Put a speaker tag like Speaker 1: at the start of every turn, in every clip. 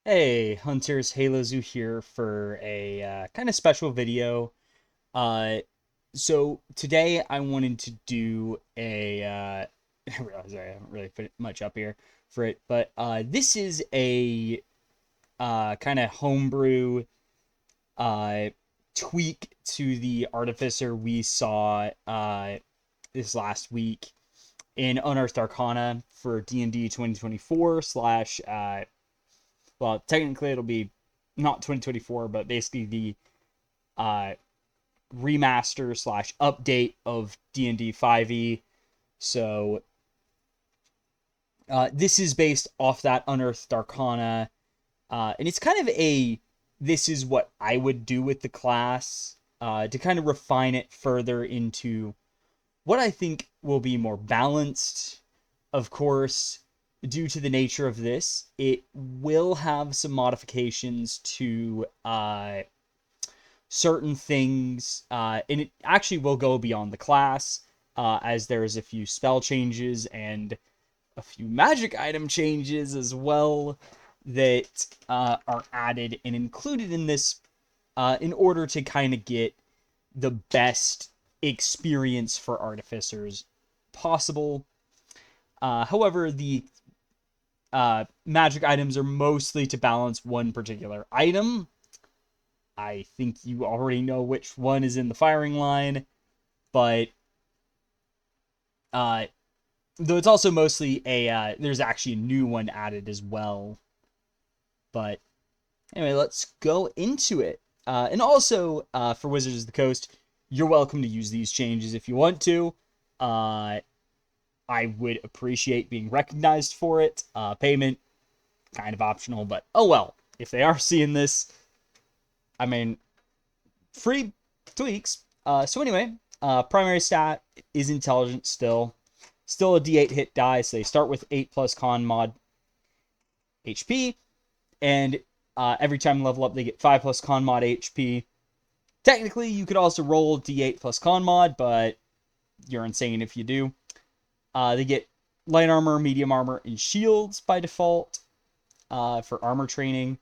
Speaker 1: Hey, Hunters, Halo Zoo here for a kind of special video. Uh, so today I wanted to do I realize I haven't really put much up here for it, but this is a kind of homebrew uh, tweak to the Artificer we saw this last week in Unearthed Arcana for D&D 2024 slash well, technically it'll be not 2024, but basically the uh, remaster slash update of D&D 5e. So this is based off that Unearthed Arcana, and it's kind of this is what I would do with the class to kind of refine it further into what I think will be more balanced. Of course, due to the nature of this, it will have some modifications to certain things, and it actually will go beyond the class, as there's a few spell changes and a few magic item changes as well that are added and included in this in order to kind of get the best experience for artificers possible. However, the magic items are mostly to balance one particular item. I think you already know which one is in the firing line, but uh, though it's also mostly there's actually a new one added as well. But anyway, let's go into it. And also, for Wizards of the Coast, you're welcome to use these changes if you want to. Uh, I would appreciate being recognized for it. Payment, kind of optional, but oh well. If they are seeing this, I mean, free tweaks. So anyway, primary stat is intelligence still. Still a D8 hit die, so they start with 8 plus con mod HP, and every time you level up, they get 5 plus con mod HP. Technically, you could also roll D8 plus con mod, but you're insane if you do. They get light armor, medium armor, and shields by default for armor training.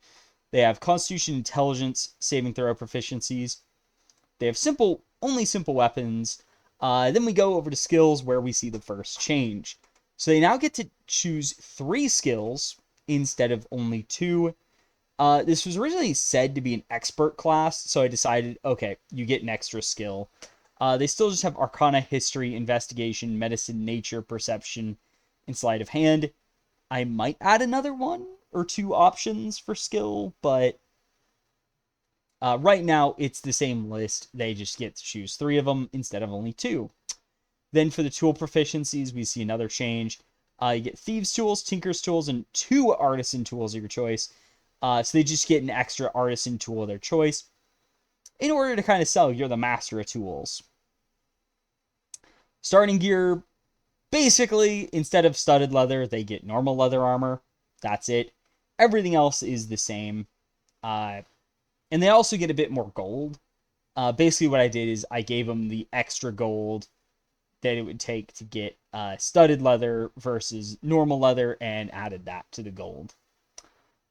Speaker 1: They have Constitution, Intelligence, saving throw proficiencies. They have only simple weapons. Then we go over to skills where we see the first change. So they now get to choose 3 skills instead of only 2. This was originally said to be an expert class, so I decided, okay, you get an extra skill. They still just have Arcana, History, Investigation, Medicine, Nature, Perception, and Sleight of Hand. I might add another 1 or 2 options for skill, but right now it's the same list. They just get to choose 3 of them instead of only 2. Then for the tool proficiencies, we see another change. You get Thieves' Tools, Tinker's Tools, and 2 Artisan Tools of your choice. So they just get an extra Artisan tool of their choice in order to kind of sell you're the master of tools. Starting gear, basically, instead of studded leather, they get normal leather armor. That's it. Everything else is the same. And they also get a bit more gold. Basically, what I did is I gave them the extra gold that it would take to get studded leather versus normal leather and added that to the gold.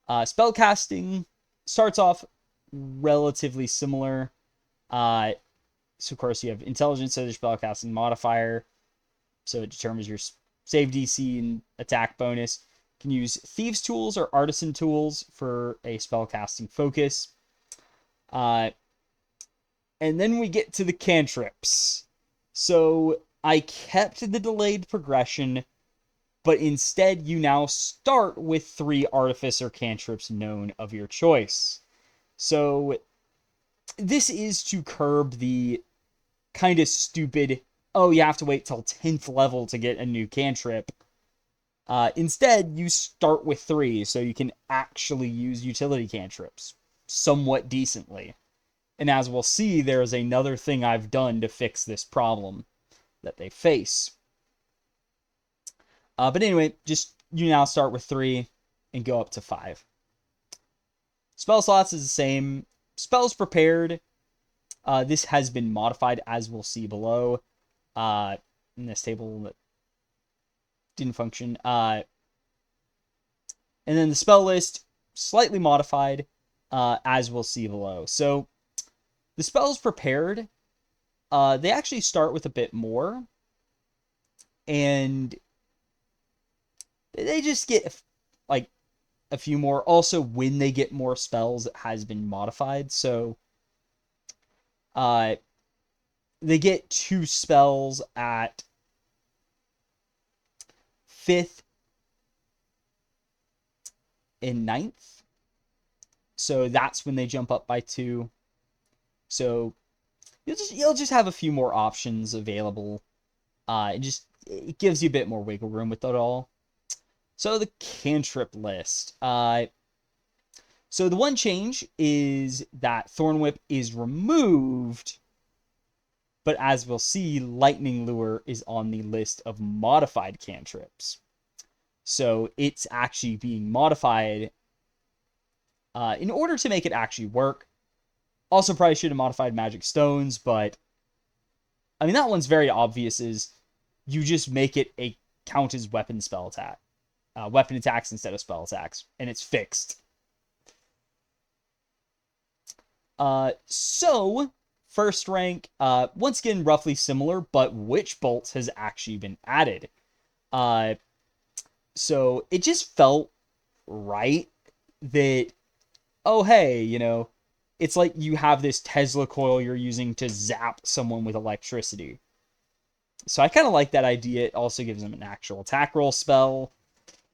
Speaker 1: Spellcasting starts off relatively similar. So, of course, you have intelligence as your spellcasting modifier. So it determines your save DC and attack bonus. You can use Thieves' Tools or Artisan Tools for a spellcasting focus. And then we get to the cantrips. So I kept the delayed progression, but instead you now start with 3 Artificer cantrips known of your choice. So this is to curb the kind of stupid, oh, you have to wait till 10th level to get a new cantrip. Instead, you start with 3, so you can actually use utility cantrips somewhat decently. And as we'll see, there is another thing I've done to fix this problem that they face. But anyway, just you now start with 3 and go up to 5. Spell slots is the same. Spells prepared. This has been modified, as we'll see below. In this table that didn't function. And then the spell list, slightly modified, as we'll see below. So the spells prepared, they actually start with a bit more, and they just get like a few more. Also, when they get more spells, it has been modified. So they get 2 spells at 5th and 9th. So that's when they jump up by 2. So you'll just have a few more options available. It gives you a bit more wiggle room with it all. So the cantrip list. So the one change is that Thorn Whip is removed, but as we'll see, Lightning Lure is on the list of modified cantrips. So it's actually being modified in order to make it actually work. Also, probably should have modified Magic Stones, but I mean, that one's very obvious, is you just make it a count as weapon spell attack. Weapon attacks instead of spell attacks, and it's fixed. So, first rank, once again, roughly similar, but Witch Bolt has actually been added. So it just felt right that, oh, hey, it's like you have this Tesla coil you're using to zap someone with electricity. So I kind of like that idea. It also gives them an actual attack roll spell,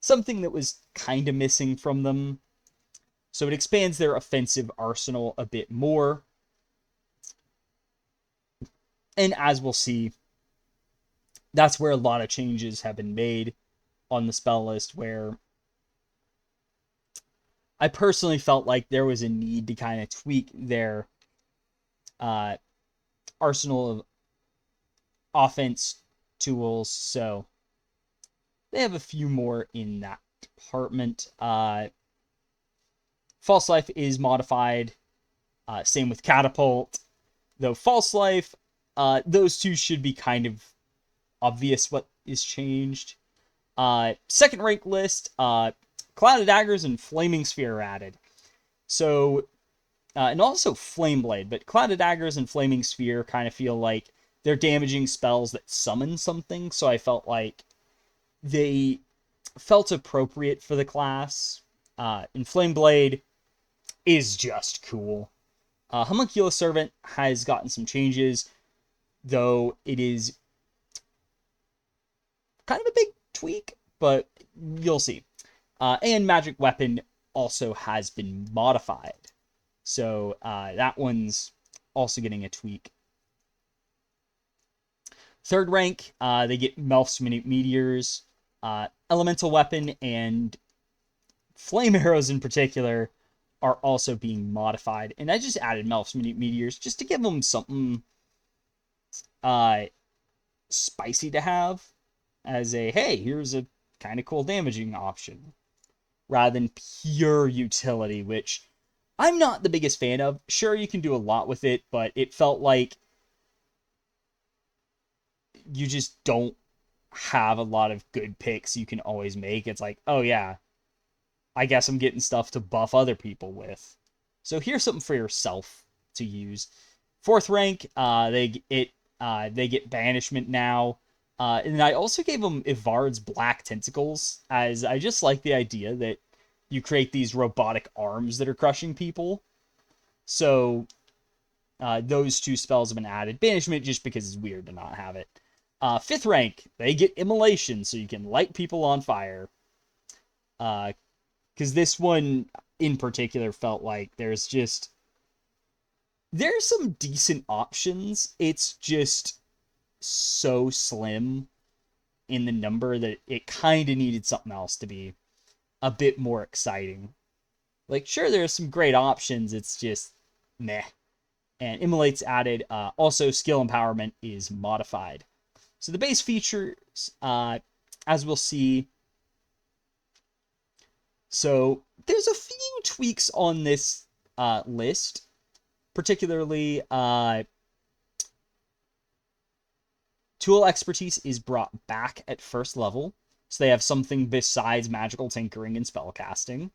Speaker 1: something that was kind of missing from them. So it expands their offensive arsenal a bit more. And as we'll see, that's where a lot of changes have been made on the spell list, where I personally felt like there was a need to kind of tweak their arsenal of offense tools. So they have a few more in that department. False Life is modified. Same with Catapult. Though False Life, those two should be kind of obvious what is changed. Second rank list, Cloud of Daggers and Flaming Sphere are added. So, and also Flame Blade, but Cloud of Daggers and Flaming Sphere kind of feel like they're damaging spells that summon something, so I felt like they felt appropriate for the class. And Flame Blade is just cool. Homunculus Servant has gotten some changes, though it is kind of a big tweak, but you'll see. And Magic Weapon also has been modified. So that one's also getting a tweak. Third rank, they get Melf's Meteors, Elemental Weapon, and Flame Arrows in particular are also being modified. And I just added Melf's Meteors just to give them something spicy to have, as a, hey, here's a kind of cool damaging option, rather than pure utility, which I'm not the biggest fan of. Sure, you can do a lot with it, but it felt like you just don't have a lot of good picks you can always make. It's like, oh yeah, I guess I'm getting stuff to buff other people with. So here's something for yourself to use. Fourth rank, they get Banishment now. And I also gave them Ivard's Black Tentacles, as I just like the idea that you create these robotic arms that are crushing people. So those 2 spells have been added. Banishment just because it's weird to not have it. Fifth rank, they get Immolation, so you can light people on fire. Because this one in particular felt like there's some decent options. It's just so slim in the number that it kind of needed something else to be a bit more exciting. Like, sure, there's some great options, it's just meh. And Immolate's added. Also, Skill Empowerment is modified. So the base features, as we'll see, so there's a few tweaks on this list, particularly Tool Expertise is brought back at first level, so they have something besides magical tinkering and spellcasting.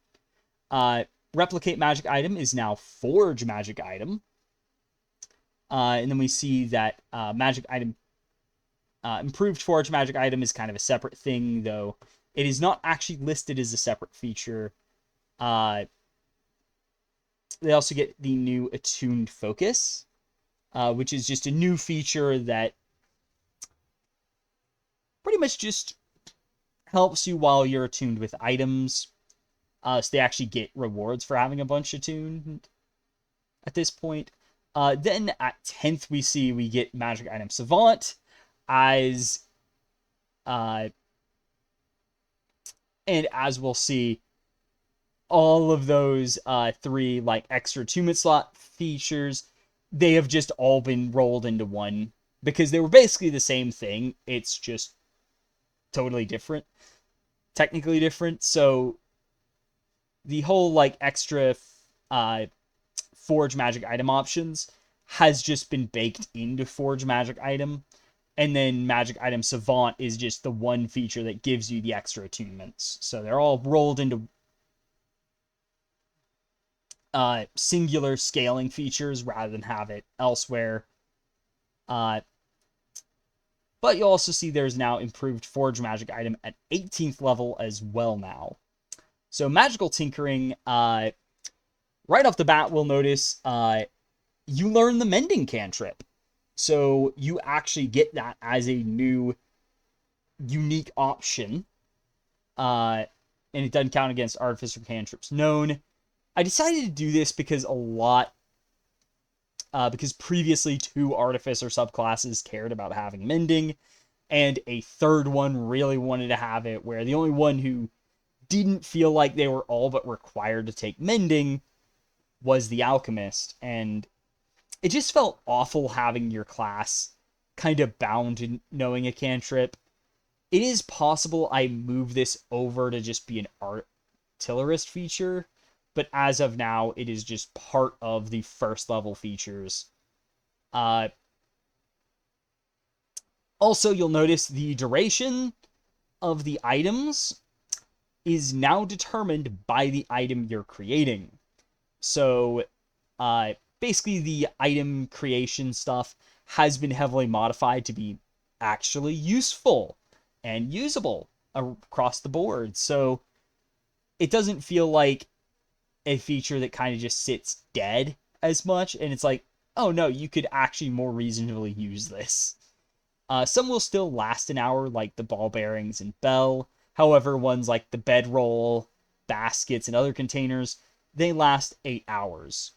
Speaker 1: Replicate magic item is now forge magic item. And then we see that magic item, improved forge magic item is kind of a separate thing, though it is not actually listed as a separate feature. They also get the new attuned focus, which is just a new feature that pretty much just helps you while you're attuned with items. So they actually get rewards for having a bunch attuned at this point. Then at 10th, we get magic item savant as, and as we'll see, all of those 3 like extra attunement slot features, they have just all been rolled into one because they were basically the same thing. It's just totally different, technically different. So the whole like extra forge magic item options has just been baked into forge magic item, and then magic item savant is just the one feature that gives you the extra attunements. So they're all rolled into singular scaling features rather than have it elsewhere. But you'll also see there's now improved forge magic item at 18th level as well now. So magical tinkering, right off the bat, we'll notice you learn the mending cantrip. So you actually get that as a new unique option. And it doesn't count against Artificer cantrips known. I decided to do this because because previously 2 Artificer subclasses cared about having mending, and a third one really wanted to have it, where the only one who didn't feel like they were all but required to take mending was the alchemist, and it just felt awful having your class kind of bound to knowing a cantrip. It is possible I move this over to just be an artillerist feature, but as of now, it is just part of the first level features. Also, you'll notice the duration of the items is now determined by the item you're creating. So, basically, the item creation stuff has been heavily modified to be actually useful and usable across the board. So, it doesn't feel like a feature that kind of just sits dead as much, and it's like, oh no, you could actually more reasonably use this. Some will still last an hour, like the ball bearings and bell. However, ones like the bedroll, baskets, and other containers, they last 8 hours.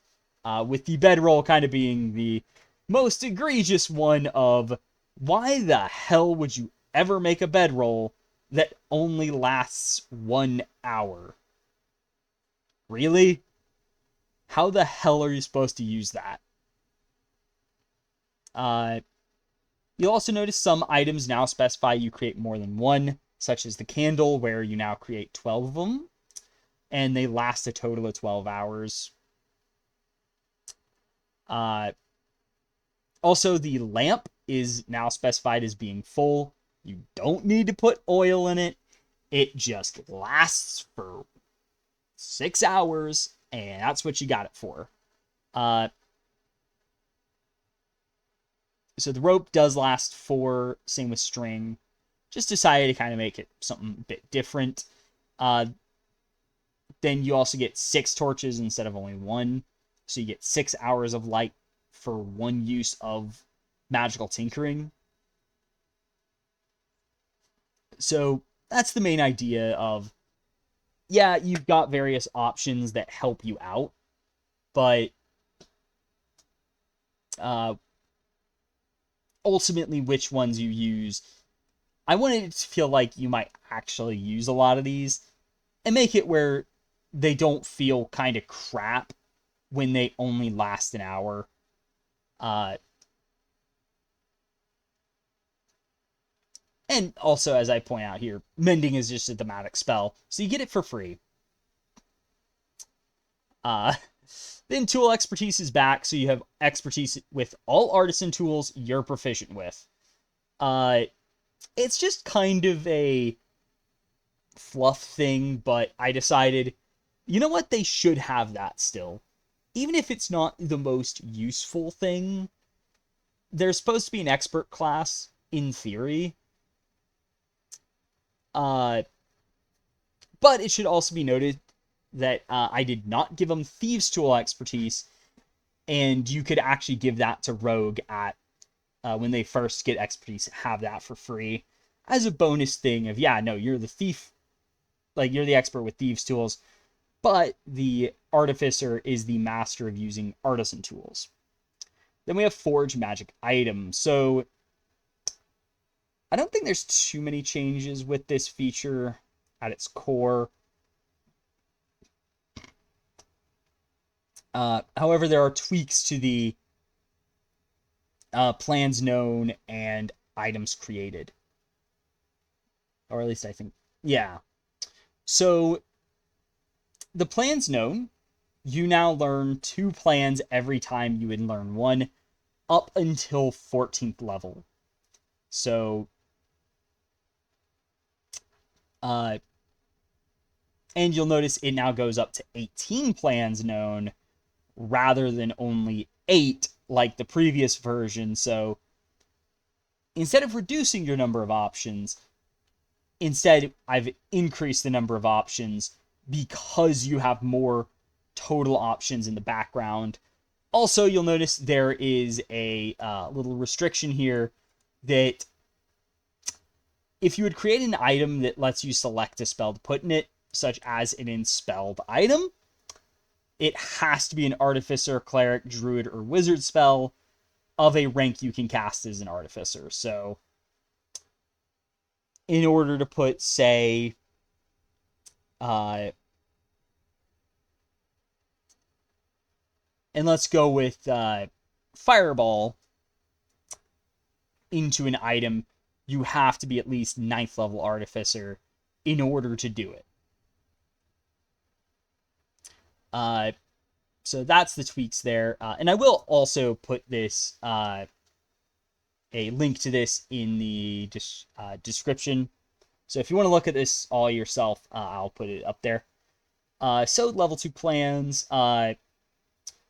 Speaker 1: With the bedroll kind of being the most egregious one of, why the hell would you ever make a bedroll that only lasts 1 hour? Really? How the hell are you supposed to use that? You'll also notice some items now specify you create more than one, such as the candle, where you now create 12 of them, and they last a total of 12 hours. Also, the lamp is now specified as being full. You don't need to put oil in it. It just lasts for 6 hours, and that's what you got it for. So the rope does last 4, same with string. Just decided to kind of make it something a bit different. Then you also get 6 torches instead of only 1. So you get 6 hours of light for 1 use of magical tinkering. So that's the main idea of, yeah, you've got various options that help you out, but ultimately which ones you use, I wanted it to feel like you might actually use a lot of these and make it where they don't feel kind of crap when they only last an hour. And also, as I point out here, mending is just a thematic spell, so you get it for free. Then tool expertise is back, so you have expertise with all artisan tools you're proficient with. It's just kind of a fluff thing, but I decided You know what? They should have that still. Even if it's not the most useful thing, there's supposed to be an expert class in theory. But it should also be noted that I did not give them Thieves' Tool expertise, and you could actually give that to Rogue at when they first get expertise, have that for free as a bonus thing of, yeah, no, you're the thief, like you're the expert with Thieves' Tools, but the Artificer is the master of using artisan tools. Then we have Forge Magic Items. So I don't think there's too many changes with this feature at its core. However, there are tweaks to the plans known and items created. Or at least I think, yeah. So the plans known, you now learn 2 plans every time you would learn 1 up until 14th level. So, and you'll notice it now goes up to 18 plans known rather than only 8 like the previous version. So instead of reducing your number of options, instead I've increased the number of options because you have more total options in the background. Also, you'll notice there is a little restriction here that if you would create an item that lets you select a spell to put in it, such as an enspelled item, it has to be an Artificer, Cleric, Druid, or Wizard spell of a rank you can cast as an Artificer. So, in order to put, say, and let's go with Fireball into an item, you have to be at least 9th level Artificer in order to do it. So that's the tweaks there. And I will also put this, a link to this in the description. So if you want to look at this all yourself, I'll put it up there. So level 2 plans.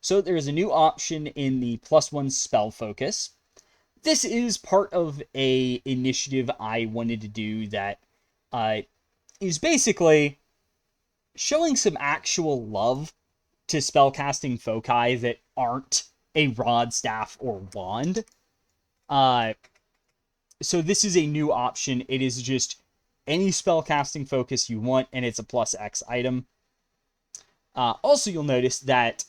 Speaker 1: So there's a new option in the +1 spell focus. This is part of a initiative I wanted to do that is basically showing some actual love to spellcasting foci that aren't a rod, staff, or wand. So this is a new option. It is just any spellcasting focus you want, and it's a +X item. Also, you'll notice that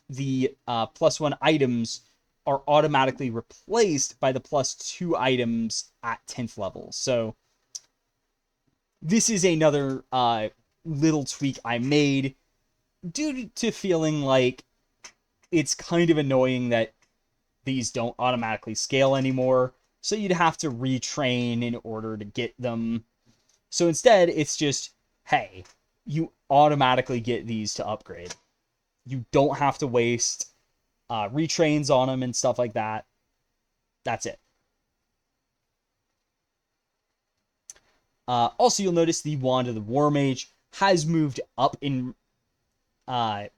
Speaker 1: the +1 items are automatically replaced by the +2 items at 10th level. So this is another little tweak I made due to feeling like it's kind of annoying that these don't automatically scale anymore. So you'd have to retrain in order to get them. So instead, it's just, hey, you automatically get these to upgrade. You don't have to waste retrains on them and stuff like that. That's it. Also, you'll notice the Wand of the War Mage has moved up in... and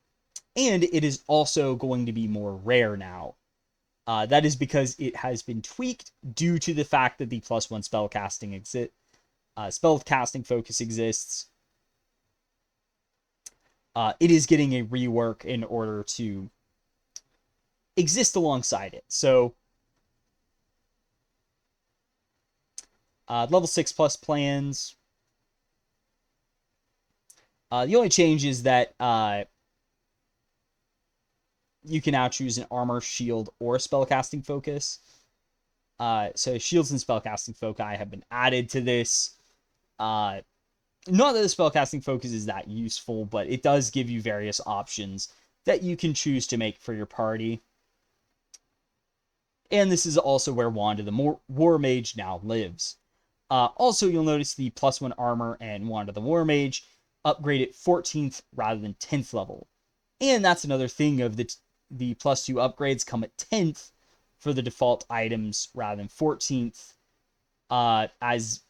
Speaker 1: it is also going to be more rare now. That is because it has been tweaked due to the fact that the +1 spellcasting focus exists. It is getting a rework in order to exist alongside it. So, level 6+ plans. The only change is that you can now choose an armor, shield, or spellcasting focus. So shields and spellcasting foci have been added to this. Not that the spellcasting focus is that useful, but it does give you various options that you can choose to make for your party. And this is also where Wand of the War Mage now lives. Also, you'll notice the +1 armor and Wand of the War Mage upgrade at 14th rather than 10th level. And that's another thing of the +2 upgrades come at 10th for the default items rather than 14th, as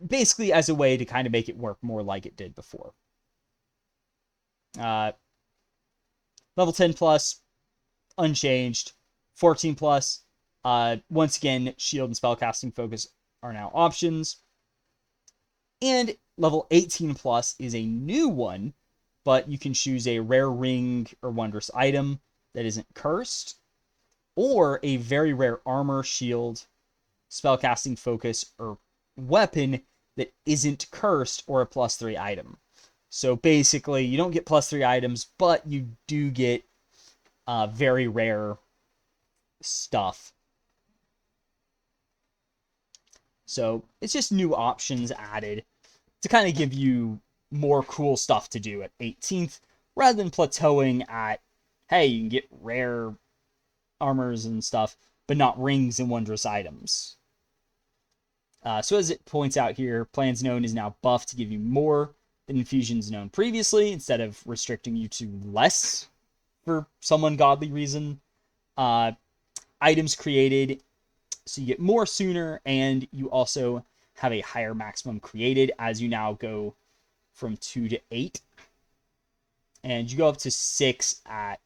Speaker 1: basically as a way to kind of make it work more like it did before. Level 10 plus, unchanged. 14 plus, once again, shield and spellcasting focus are now options. And level 18 plus is a new one, but you can choose a rare ring or wondrous item that isn't cursed, or a very rare armor, shield, spellcasting focus, or weapon that isn't cursed, or a +3 item. So basically, you don't get +3 items, but you do get very rare stuff. So it's just new options added to kind of give you more cool stuff to do at 18th, rather than plateauing at, hey, you can get rare armors and stuff, but not rings and wondrous items. So as it points out here, plans known is now buffed to give you more than infusions known previously, instead of restricting you to less for some ungodly reason. Items created, so you get more sooner, and you also have a higher maximum created as you now go from 2 to 8. And you go up to 6 at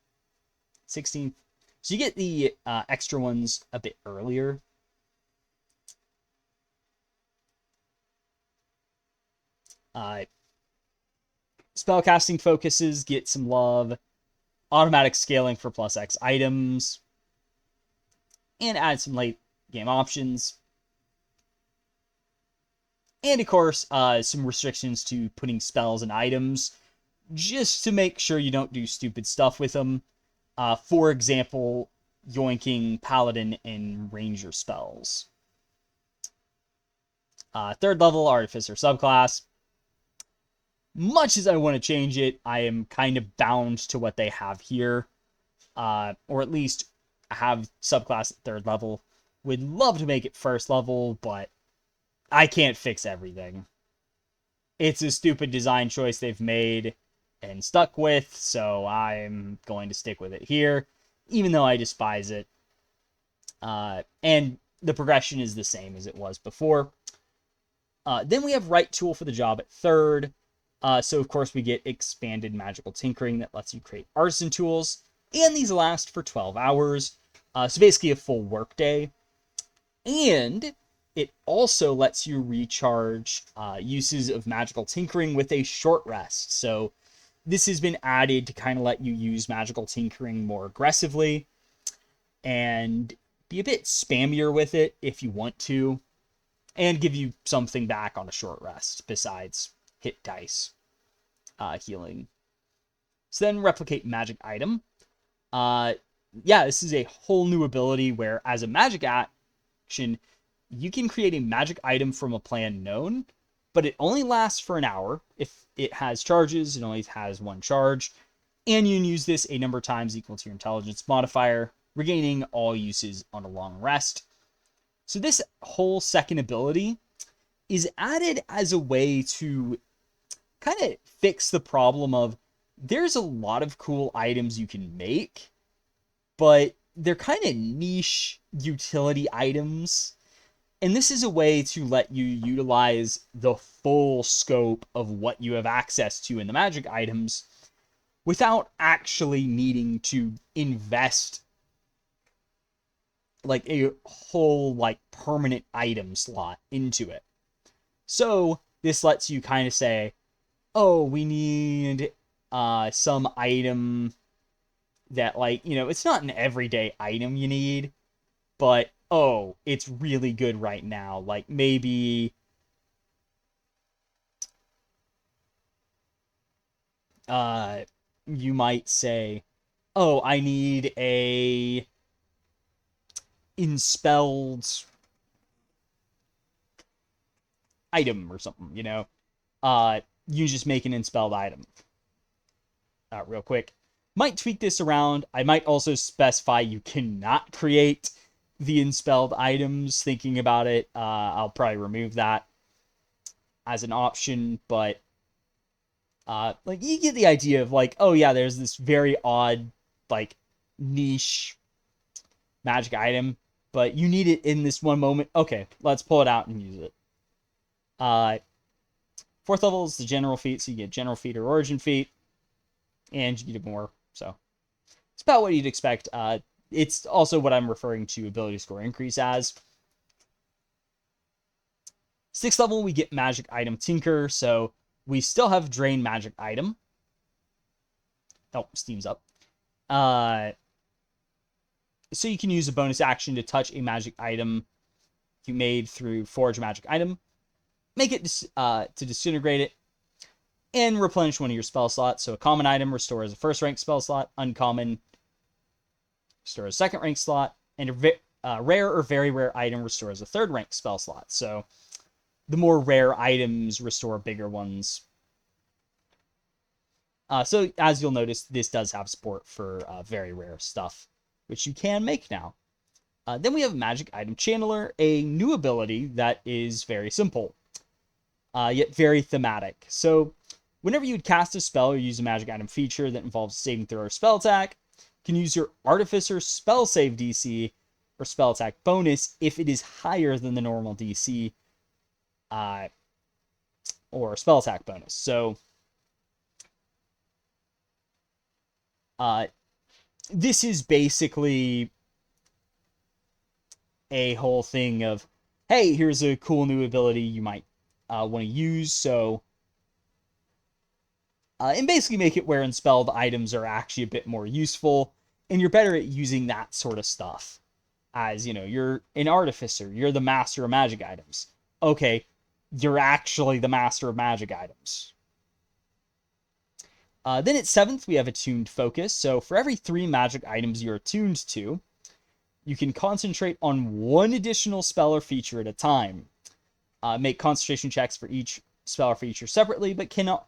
Speaker 1: 16th. So you get the extra ones a bit earlier. Spellcasting focuses get some love. Automatic scaling for +X items. And add some late game options. And of course, some restrictions to putting spells and items, just to make sure you don't do stupid stuff with them. For example, yoinking Paladin and Ranger spells. Third level, Artificer subclass. Much as I want to change it, I am kind of bound to what they have here. Or at least have subclass at third level. Would love to make it first level, but I can't fix everything. It's a stupid design choice they've made and stuck with, so I'm going to stick with it here, even though I despise it. And the progression is the same as it was before. Then we have right tool for the job at third. So of course we get expanded magical tinkering that lets you create artisan tools, and these last for 12 hours. So basically a full workday. And it also lets you recharge uses of magical tinkering with a short rest. So this has been added to kind of let you use magical tinkering more aggressively and be a bit spammier with it if you want to, and give you something back on a short rest besides hit dice healing. So then replicate magic item. Yeah, this is a whole new ability where as a magic action, you can create a magic item from a plan known, but it only lasts for an hour. If it has charges, it only has one charge, and you can use this a number of times equal to your intelligence modifier, regaining all uses on a long rest. So this whole second ability is added as a way to kind of fix the problem of there's a lot of cool items you can make, but they're kind of niche utility items. And this is a way to let you utilize the full scope of what you have access to in the magic items without actually needing to invest like a whole like permanent item slot into it. So this lets you kind of say, oh, we need some item that, like, you know, it's not an everyday item you need, but oh, it's really good right now. Like maybe you might say, oh, I need a inspelled item or something, you know. You just make an inspelled item real quick. Might tweak this around. I might also specify you cannot create the inspelled items. Thinking about it, I'll probably remove that as an option, but like you get the idea of like, oh yeah, there's this very odd like niche magic item, but you need it in this one moment. Okay, let's pull it out and use it. Fourth level is the general feat, so you get general feat or origin feat. and you get more. So it's about what you'd expect. It's also what I'm referring to ability score increase as. 6th level, we get magic item Tinker, so we still have drain magic item. Oh, Steam's up. So you can use a bonus action to touch a magic item you made through forge magic item, make it to disintegrate it, and replenish one of your spell slots. So a common item restores a first rank spell slot, uncommon restores a second rank slot, and a rare or very rare item restores a third rank spell slot. So the more rare items restore bigger ones. So as you'll notice, this does have support for very rare stuff, which you can make now. Then we have Magic Item Channeler, a new ability that is very simple, yet very thematic. So whenever you'd cast a spell or use a magic item feature that involves saving throw or spell attack, you can use your Artificer spell save DC or spell attack bonus if it is higher than the normal DC or spell attack bonus. So this is basically a whole thing of, hey, here's a cool new ability you might want to use. So, and basically make it where unspelled items are actually a bit more useful, and you're better at using that sort of stuff. As, you know, you're an artificer, you're the master of magic items. Okay, you're actually the master of magic items. Then at 7th, we have Attuned Focus. So for every 3 magic items you're attuned to, you can concentrate on one additional spell or feature at a time. Make concentration checks for each spell or feature separately, but can't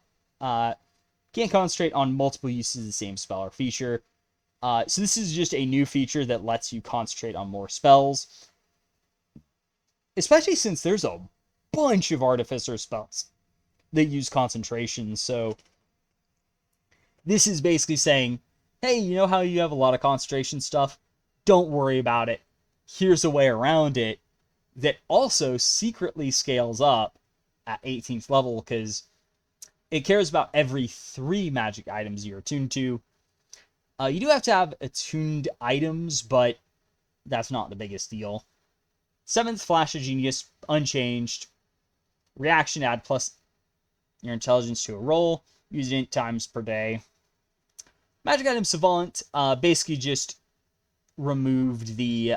Speaker 1: concentrate on multiple uses of the same spell or feature. So this is just a new feature that lets you concentrate on more spells, especially since there's a bunch of Artificer spells that use concentration. So this is basically saying, hey, you know how you have a lot of concentration stuff? Don't worry about it. Here's a way around it that also secretly scales up at 18th level, because it cares about every 3 magic items you're attuned to. You do have to have attuned items, but that's not the biggest deal. 7th, Flash of Genius, unchanged. Reaction, add plus your intelligence to a roll. Use it 8 times per day. Magic Item Savant basically just removed the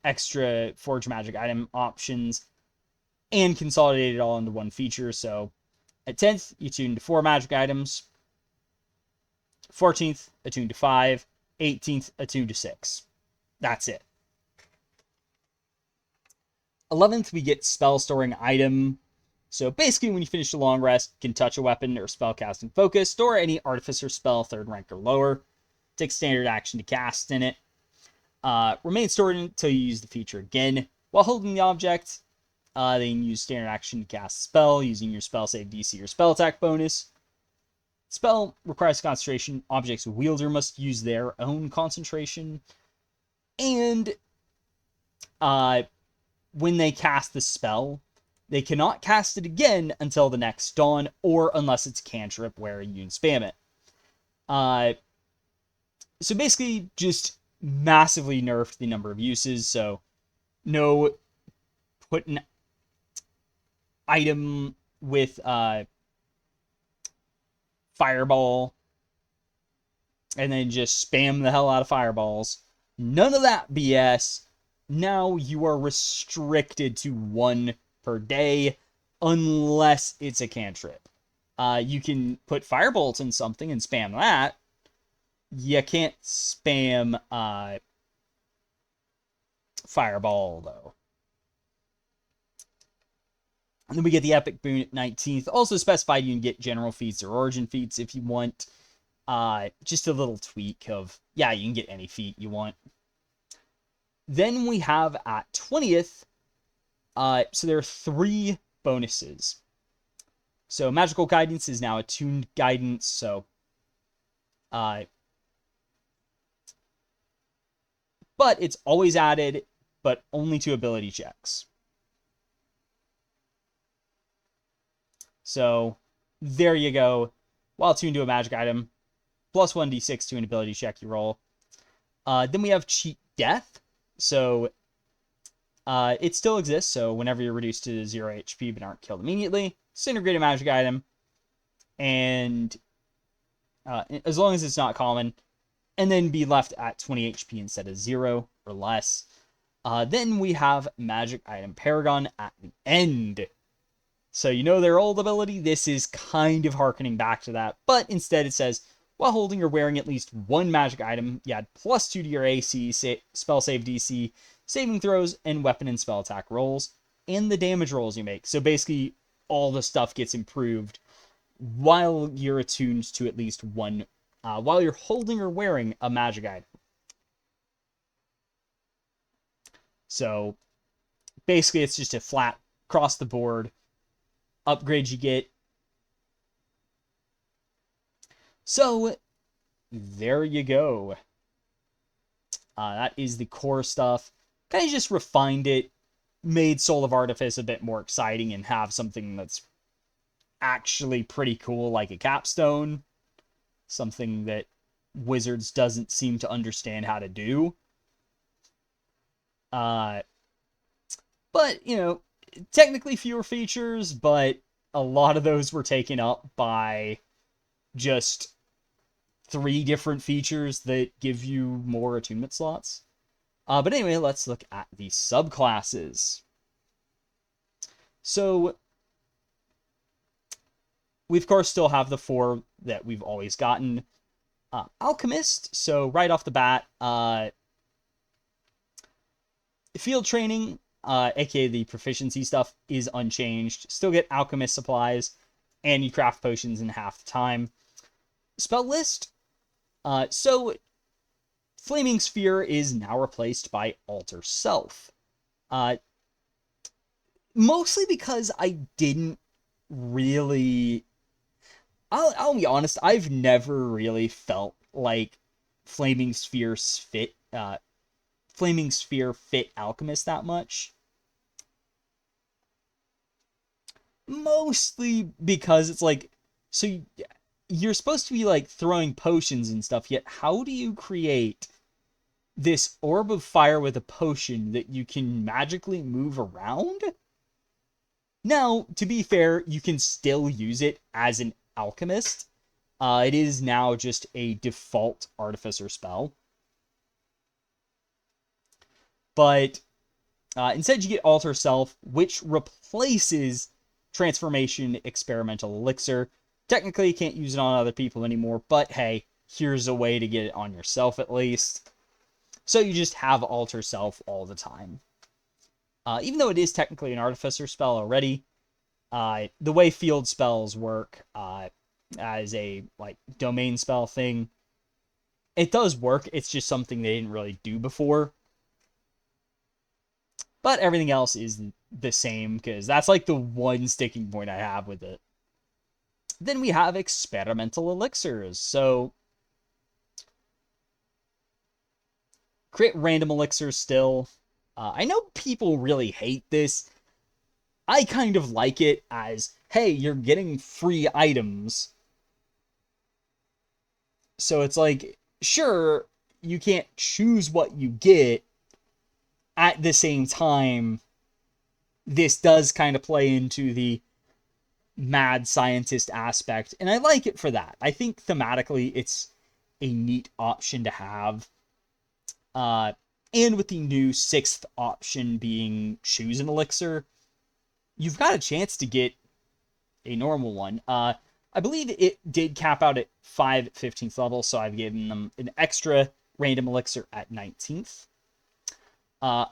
Speaker 1: extra Forge Magic Item options and consolidated it all into one feature. So at 10th, you tune to 4 magic items. 14th, attune to 5. 18th, attune to 6. That's it. 11th, we get Spell Storing Item. So basically, when you finish a long rest, you can touch a weapon or spellcasting focus, store any Artificer spell 3rd rank or lower. Take standard action to cast in it. Remain stored until you use the feature again. While holding the object, then use standard action to cast a spell using your spell save DC or spell attack bonus. Spell requires concentration. Object's wielder must use their own concentration. And when they cast the spell, they cannot cast it again until the next dawn, or unless it's a cantrip where you can spam it. So basically, just massively nerfed the number of uses. So no put an item with fireball and then just spam the hell out of fireballs. None of that BS. Now you are restricted to 1 per day unless it's a cantrip. You can put firebolts in something and spam that. You can't spam fireball, though. And then we get the epic boon at 19th. Also specified you can get general feats or origin feats if you want. Just a little tweak of, yeah, you can get any feat you want. Then we have at 20th, so there are 3 bonuses. So Magical Guidance is now Attuned Guidance, so but it's always added, but only to ability checks. So there you go. while tuned to a magic item, plus 1d6 to an ability check you roll. Then we have Cheat Death. So it still exists, so whenever you're reduced to 0 HP but aren't killed immediately, disintegrate a magic item, and as long as it's not common, and then be left at 20 HP instead of 0 or less. Then we have Magic Item Paragon at the end. So you know their old ability, this is kind of harkening back to that, but instead it says, while holding or wearing at least one magic item, you add +2 to your AC, spell save DC, saving throws, and weapon and spell attack rolls, and the damage rolls you make. So basically, all the stuff gets improved while you're attuned to at least one, while you're holding or wearing a magic item. So basically, it's just a flat, across the board upgrade you get. So there you go. That is the core stuff. Kind of just refined it, made Soul of Artifice a bit more exciting, and have something that's actually pretty cool, like a capstone. Something that Wizards doesn't seem to understand how to do. But, you know, technically fewer features, but a lot of those were taken up by just 3 different features that give you more attunement slots. But anyway, let's look at the subclasses. So we, of course, still have the 4 that we've always gotten. Alchemist, so right off the bat, field training, aka the proficiency stuff, is unchanged. Still get alchemist supplies, and you craft potions in half the time. Spell list, so Flaming Sphere is now replaced by Alter Self. Mostly because I didn't really... I'll be honest, I've never really felt like Flaming Sphere fit Alchemist that much. Mostly because it's like, so you're supposed to be like throwing potions and stuff, yet how do you create this orb of fire with a potion that you can magically move around? Now, to be fair, you can still use it as an alchemist. It is now just a default artificer spell. But instead you get Alter Self, which replaces Transformation Experimental Elixir. Technically, you can't use it on other people anymore, but hey, here's a way to get it on yourself at least. So you just have Alter Self all the time. Even though it is technically an artificer spell already, the way field spells work as a like domain spell thing, it does work. It's just something they didn't really do before. But everything else is the same, because that's like the one sticking point I have with it. Then we have experimental elixirs. So create random elixirs still. I know people really hate this. I kind of like it as, hey, you're getting free items. So it's like, sure, you can't choose what you get. At the same time, this does kind of play into the mad scientist aspect, and I like it for that. I think thematically it's a neat option to have. And with the new 6th option being choose an elixir, you've got a chance to get a normal one. I believe it did cap out at 5 at 15th level, so I've given them an extra random elixir at 19th.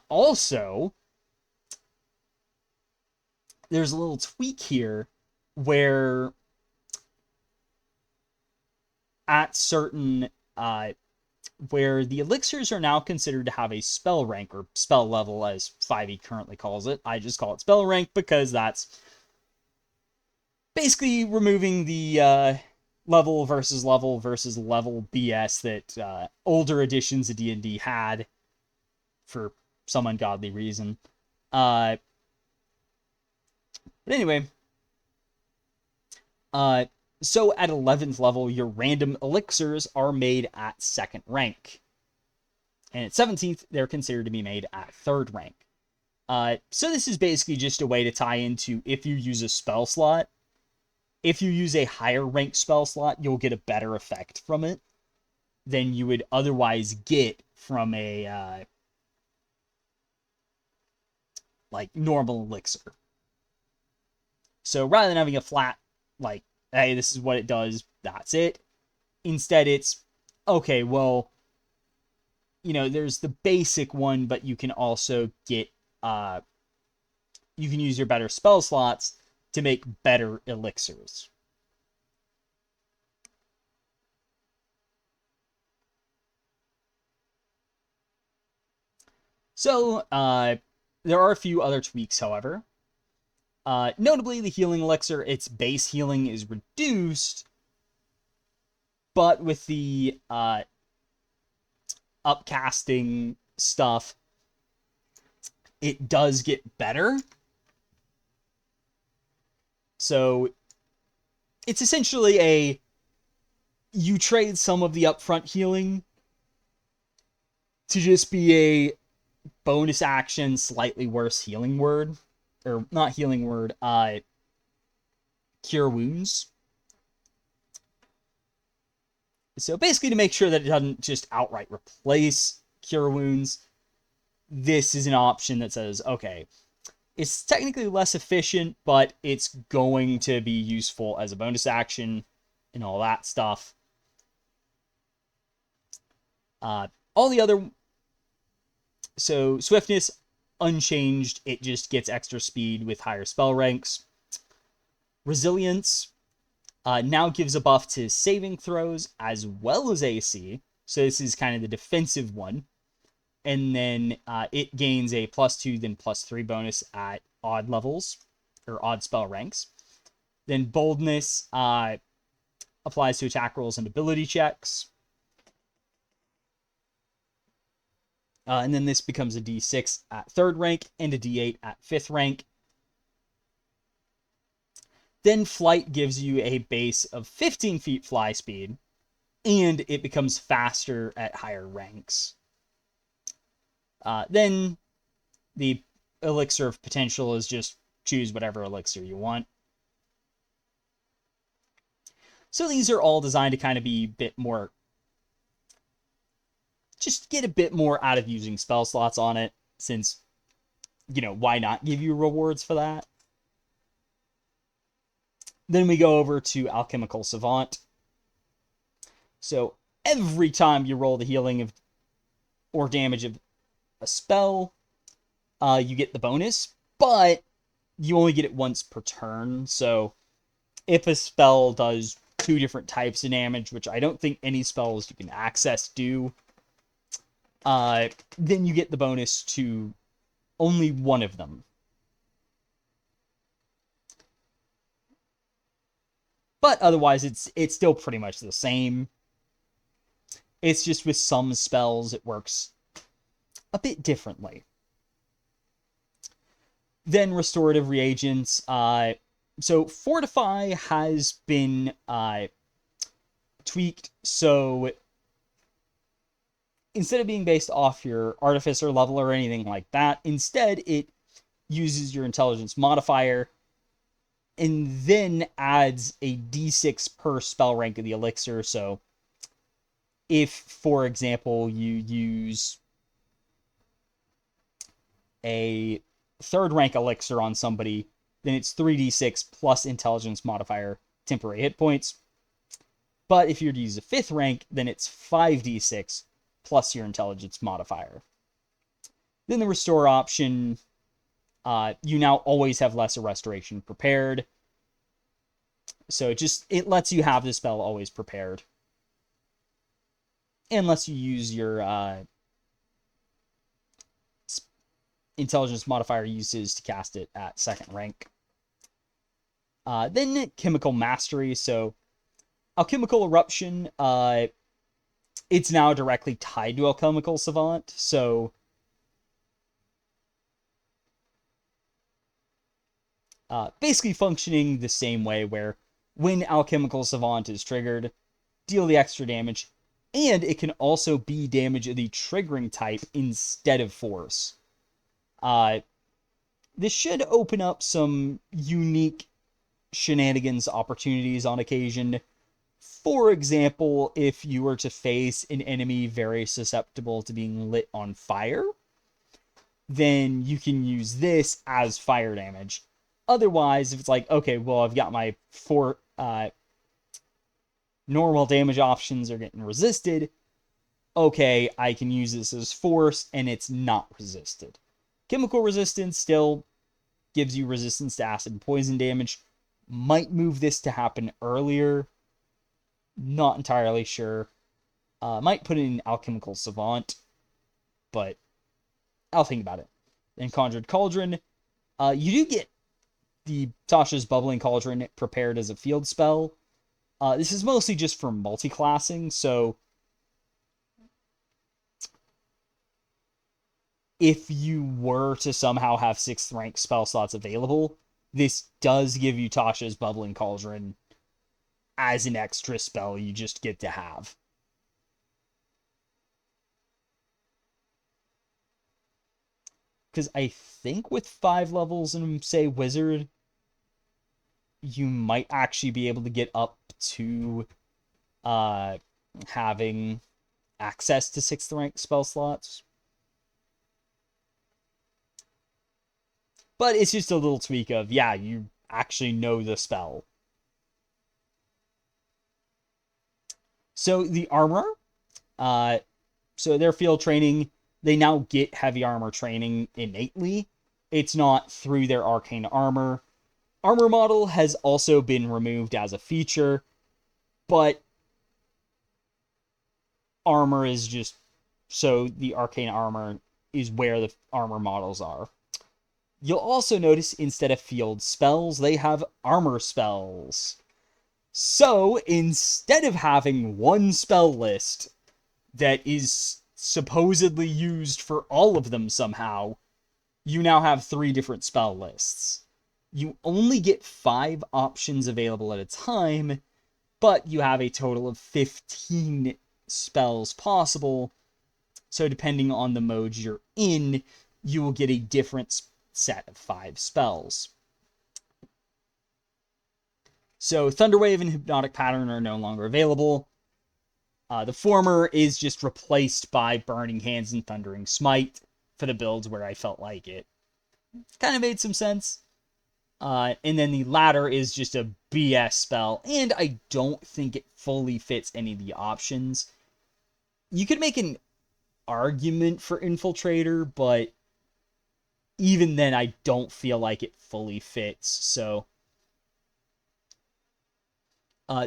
Speaker 1: Also, there's a little tweak here where at certain, where the elixirs are now considered to have a spell rank, or spell level as 5e currently calls it. I just call it spell rank because that's basically removing the level versus level BS that older editions of D&D had for some ungodly reason. But anyway, So at 11th level, your random elixirs are made at 2nd rank. And at 17th, they're considered to be made at 3rd rank. So this is basically just a way to tie into if you use a spell slot. If you use a higher ranked spell slot, you'll get a better effect from it than you would otherwise get from a like normal elixir. So rather than having a flat, like, hey, this is what it does, that's it. Instead, it's, okay, well, there's the basic one, but you can also get, you can use your better spell slots to make better elixirs. So, there are a few other tweaks, however. Notably, the healing elixir, its base healing is reduced, but with the upcasting stuff, it does get better. So it's essentially you trade some of the upfront healing to just be a bonus action, slightly worse healing word. Or not healing word, cure wounds. So basically to make sure that it doesn't just outright replace cure wounds, this is an option that says, okay, it's technically less efficient, but it's going to be useful as a bonus action and all that stuff. All the other... So swiftness, unchanged. It just gets extra speed with higher spell ranks. Resilience now gives a buff to saving throws as well as AC. So this is kind of the defensive one. And then it gains a +2, then +3 bonus at odd levels, or odd spell ranks. Then boldness applies to attack rolls and ability checks. And then this becomes a D6 at 3rd rank and a D8 at 5th rank. Then flight gives you a base of 15 feet fly speed, and it becomes faster at higher ranks. Then the elixir of potential is just choose whatever elixir you want. So these are all designed to kind of be a bit more, just get a bit more out of using spell slots on it, since, why not give you rewards for that? Then we go over to Alchemical Savant. So every time you roll the healing of or damage of a spell, you get the bonus, but you only get it once per turn. So if a spell does 2 different types of damage, which I don't think any spells you can access do, then you get the bonus to only one of them. But otherwise, it's still pretty much the same. It's just with some spells, it works a bit differently. Then restorative reagents. So Fortify has been tweaked, so instead of being based off your Artificer level or anything like that, instead it uses your intelligence modifier and then adds a d6 per spell rank of the elixir. So if, for example, you use a 3rd rank elixir on somebody, then it's 3d6 plus intelligence modifier temporary hit points. But if you're to use a 5th rank, then it's 5d6 plus your intelligence modifier. Then the restore option, you now always have lesser restoration prepared. So it lets you have the spell always prepared. Unless you use your intelligence modifier uses to cast it at 2nd rank. Then Chemical Mastery. So Alchemical Eruption, it's now directly tied to Alchemical Savant. So basically functioning the same way, where When Alchemical Savant is triggered, deal the extra damage, and it can also be damage of the triggering type instead of force. This should open up some unique shenanigans opportunities on occasion. For example, if you were to face an enemy very susceptible to being lit on fire, then you can use this as fire damage. Otherwise, if it's like, okay, well, I've got my four normal damage options are getting resisted, okay, I can use this as force, and it's not resisted. Chemical resistance still gives you resistance to acid and poison damage. Might move this to happen earlier. Not entirely sure. Might put it in Alchemical Savant, but I'll think about it. Then Conjured Cauldron. You do get the Tasha's Bubbling Cauldron prepared as a field spell. This is mostly just for multi-classing, so if you were to somehow have 6th rank spell slots available, this does give you Tasha's Bubbling Cauldron as an extra spell you just get to have. Because I think with 5 levels in, say, Wizard, you might actually be able to get up to having access to 6th rank spell slots. But it's just a little tweak of, yeah, you actually know the spell. So the armor, so their field training, they now get heavy armor training innately. It's not through their arcane armor. Armor model has also been removed as a feature, but armor is just, so the arcane armor is where the armor models are. You'll also notice instead of field spells, they have armor spells. So instead of having one spell list that is supposedly used for all of them somehow, you now have 3 different spell lists. You only get 5 options available at a time, but you have a total of 15 spells possible. So depending on the mode you're in, you will get a different set of 5 spells. So Thunderwave and Hypnotic Pattern are no longer available. The former is just replaced by Burning Hands and Thundering Smite for the builds where I felt like it kind of made some sense. And then the latter is just a BS spell, and I don't think it fully fits any of the options. You could make an argument for Infiltrator, but even then I don't feel like it fully fits, so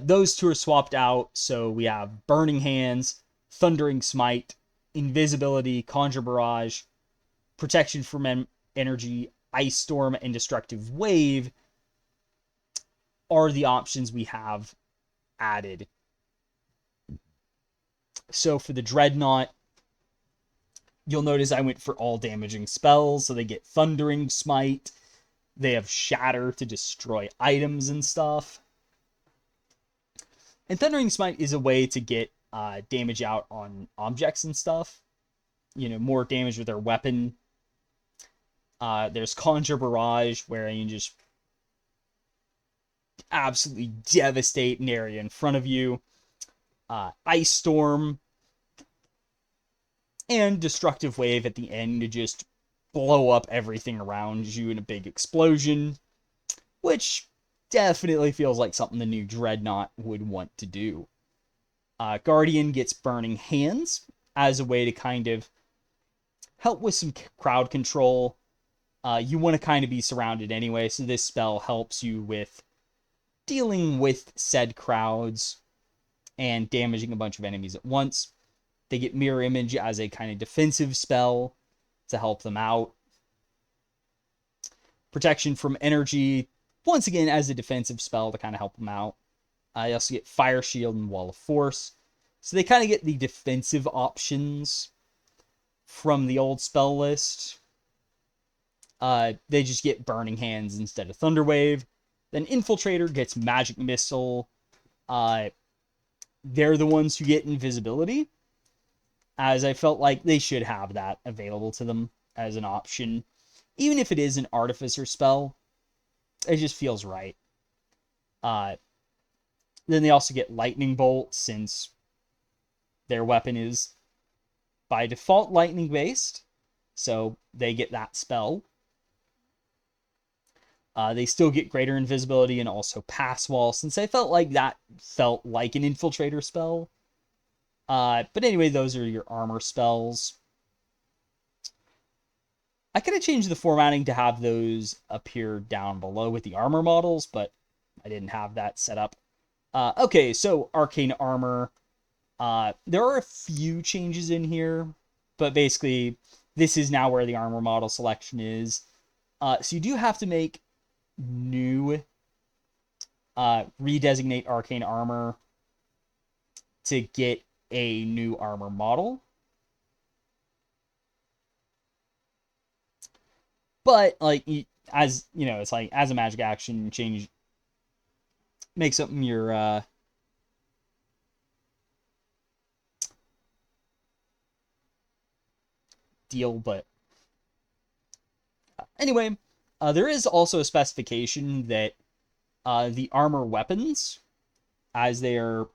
Speaker 1: those 2 are swapped out, so we have Burning Hands, Thundering Smite, Invisibility, Conjure Barrage, Protection from Energy, Ice Storm, and Destructive Wave are the options we have added. So for the Dreadnought, you'll notice I went for all damaging spells, so they get Thundering Smite, they have Shatter to destroy items and stuff. And Thundering Smite is a way to get damage out on objects and stuff. You know, more damage with their weapon. There's Conjure Barrage, where you can just absolutely devastate an area in front of you. Ice Storm. And Destructive Wave at the end to just blow up everything around you in a big explosion. Which definitely feels like something the new Dreadnought would want to do. Guardian gets Burning Hands as a way to kind of help with some crowd control. You want to kind of be surrounded anyway, so this spell helps you with dealing with said crowds and damaging a bunch of enemies at once. They get Mirror Image as a kind of defensive spell to help them out. Protection from Energy, once again, as a defensive spell to kind of help them out. You also get Fire Shield and Wall of Force. So they kind of get the defensive options from the old spell list. They just get Burning Hands instead of Thunderwave. Then Infiltrator gets Magic Missile. They're the ones who get invisibility, as I felt like they should have that available to them as an option. Even if it is an Artificer spell, it just feels right. Then they also get Lightning Bolt, since their weapon is by default lightning based, so they get that spell. They still get greater invisibility and also pass wall, since I felt like that felt like an Infiltrator spell. But anyway, those are your armor spells. I could have changed the formatting to have those appear down below with the armor models, but I didn't have that set up. Okay, so Arcane Armor. There are a few changes in here, but basically, this is now where the armor model selection is. So you do have to make new redesignate Arcane Armor to get a new armor model. But, like, as you know, it's like, as a magic action, change, make something your deal. But anyway, there is also a specification that the armor weapons, as they are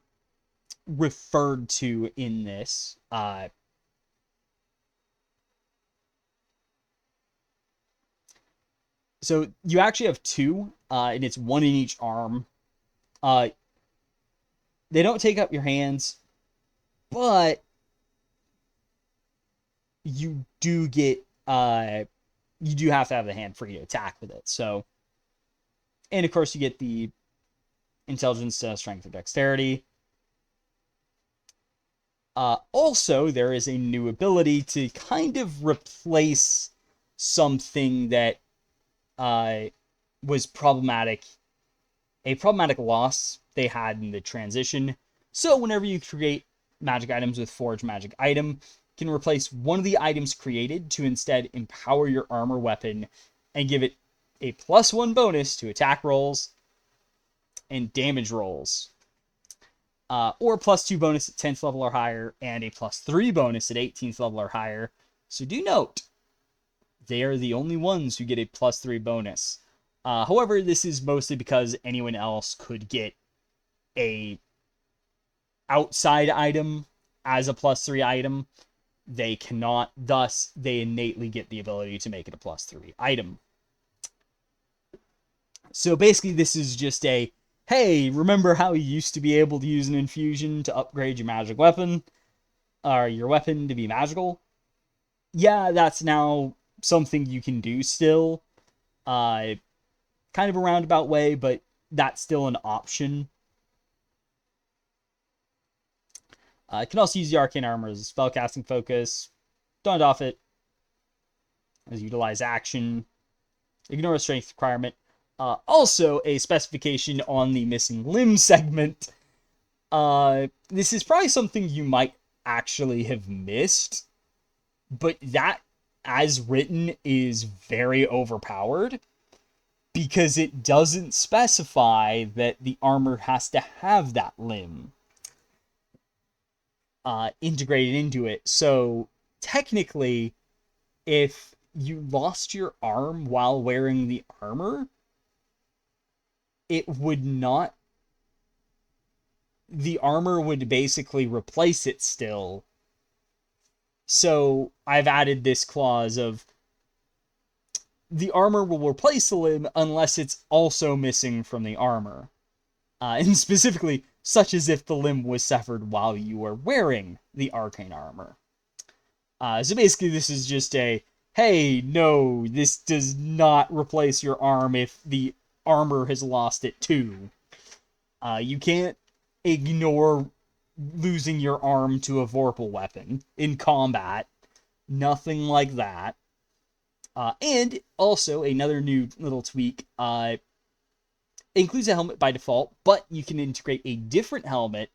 Speaker 1: referred to in this, so you actually have two, and it's one in each arm. They don't take up your hands, but you do get, you do have to have the hand free to attack with it. So, and of course you get the intelligence, strength, or dexterity. Also, there is a new ability to kind of replace something that was problematic, a problematic loss they had in the transition. So whenever you create magic items with Forge Magic Item, you can replace one of the items created to instead empower your armor weapon and give it a +1 bonus to attack rolls and damage rolls. Or +2 bonus at 10th level or higher, and a +3 bonus at 18th level or higher. So do note, they are the only ones who get a +3 bonus. However, this is mostly because anyone else could get a outside item as a +3 item. They cannot, thus they innately get the ability to make it a +3 item. So basically this is just a, hey, remember how you used to be able to use an infusion to upgrade your magic weapon, or your weapon to be magical? Yeah, that's now something you can do still. Kind of a roundabout way, but that's still an option. You can also use the Arcane Armor as a spellcasting focus. Don't off it as utilize action. Ignore a strength requirement. Also, a specification on the missing limb segment. This is probably something you might actually have missed, but that, as written, is very overpowered, because it doesn't specify that the armor has to have that limb integrated into it. So technically, if you lost your arm while wearing the armor, it would not, the armor would basically replace it still. So I've added this clause of the armor will replace the limb unless it's also missing from the armor. And specifically, such as if the limb was severed while you were wearing the Arcane Armor. So basically this is just a, hey, no, this does not replace your arm if the armor has lost it too. You can't ignore losing your arm to a Vorpal weapon in combat. Nothing like that. And also, another new little tweak, it includes a helmet by default, but you can integrate a different helmet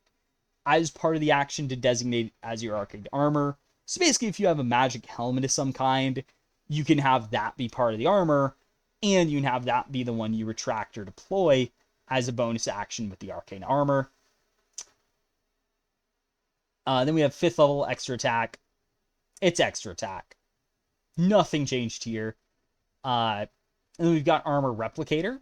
Speaker 1: as part of the action to designate it as your Arcane Armor. So basically, if you have a magic helmet of some kind, you can have that be part of the armor, and you can have that be the one you retract or deploy as a bonus action with the arcane armor. Then we have 5th level extra attack. It's extra attack. Nothing changed here. And then we've got armor replicator.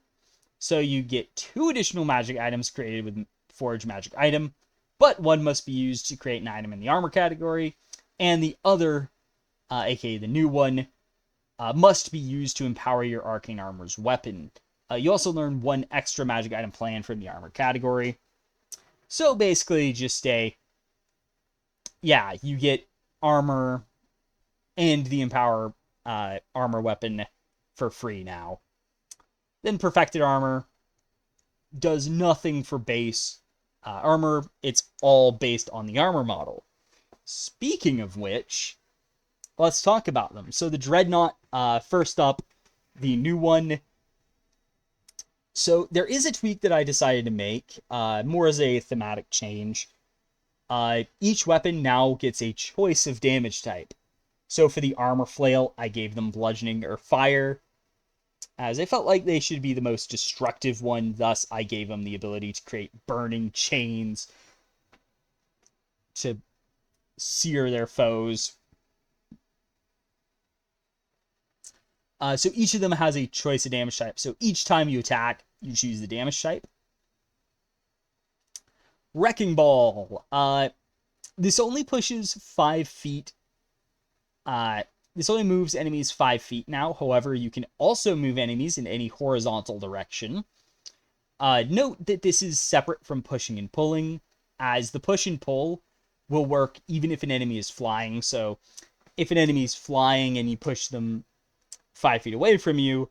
Speaker 1: So you get 2 additional magic items created with forge magic item, but one must be used to create an item in the armor category, and the other, aka the new one, must be used to empower your arcane armor's weapon. You also learn 1 extra magic item plan from the armor category. So basically just you get armor and the empower armor weapon for free now. Then perfected armor does nothing for base armor. It's all based on the armor model. Speaking of which, let's talk about them. So the Dreadnought, first up, the new one. So there is a tweak that I decided to make, more as a thematic change. Each weapon now gets a choice of damage type. So for the armor flail, I gave them bludgeoning or fire, as I felt like they should be the most destructive one. Thus, I gave them the ability to create burning chains to sear their foes. So each of them has a choice of damage type. So each time you attack, you choose the damage type. Wrecking Ball. This only pushes 5 feet. This only moves enemies 5 feet now. However, you can also move enemies in any horizontal direction. Note that this is separate from pushing and pulling, as the push and pull will work even if an enemy is flying. So if an enemy is flying and you push them 5 feet away from you,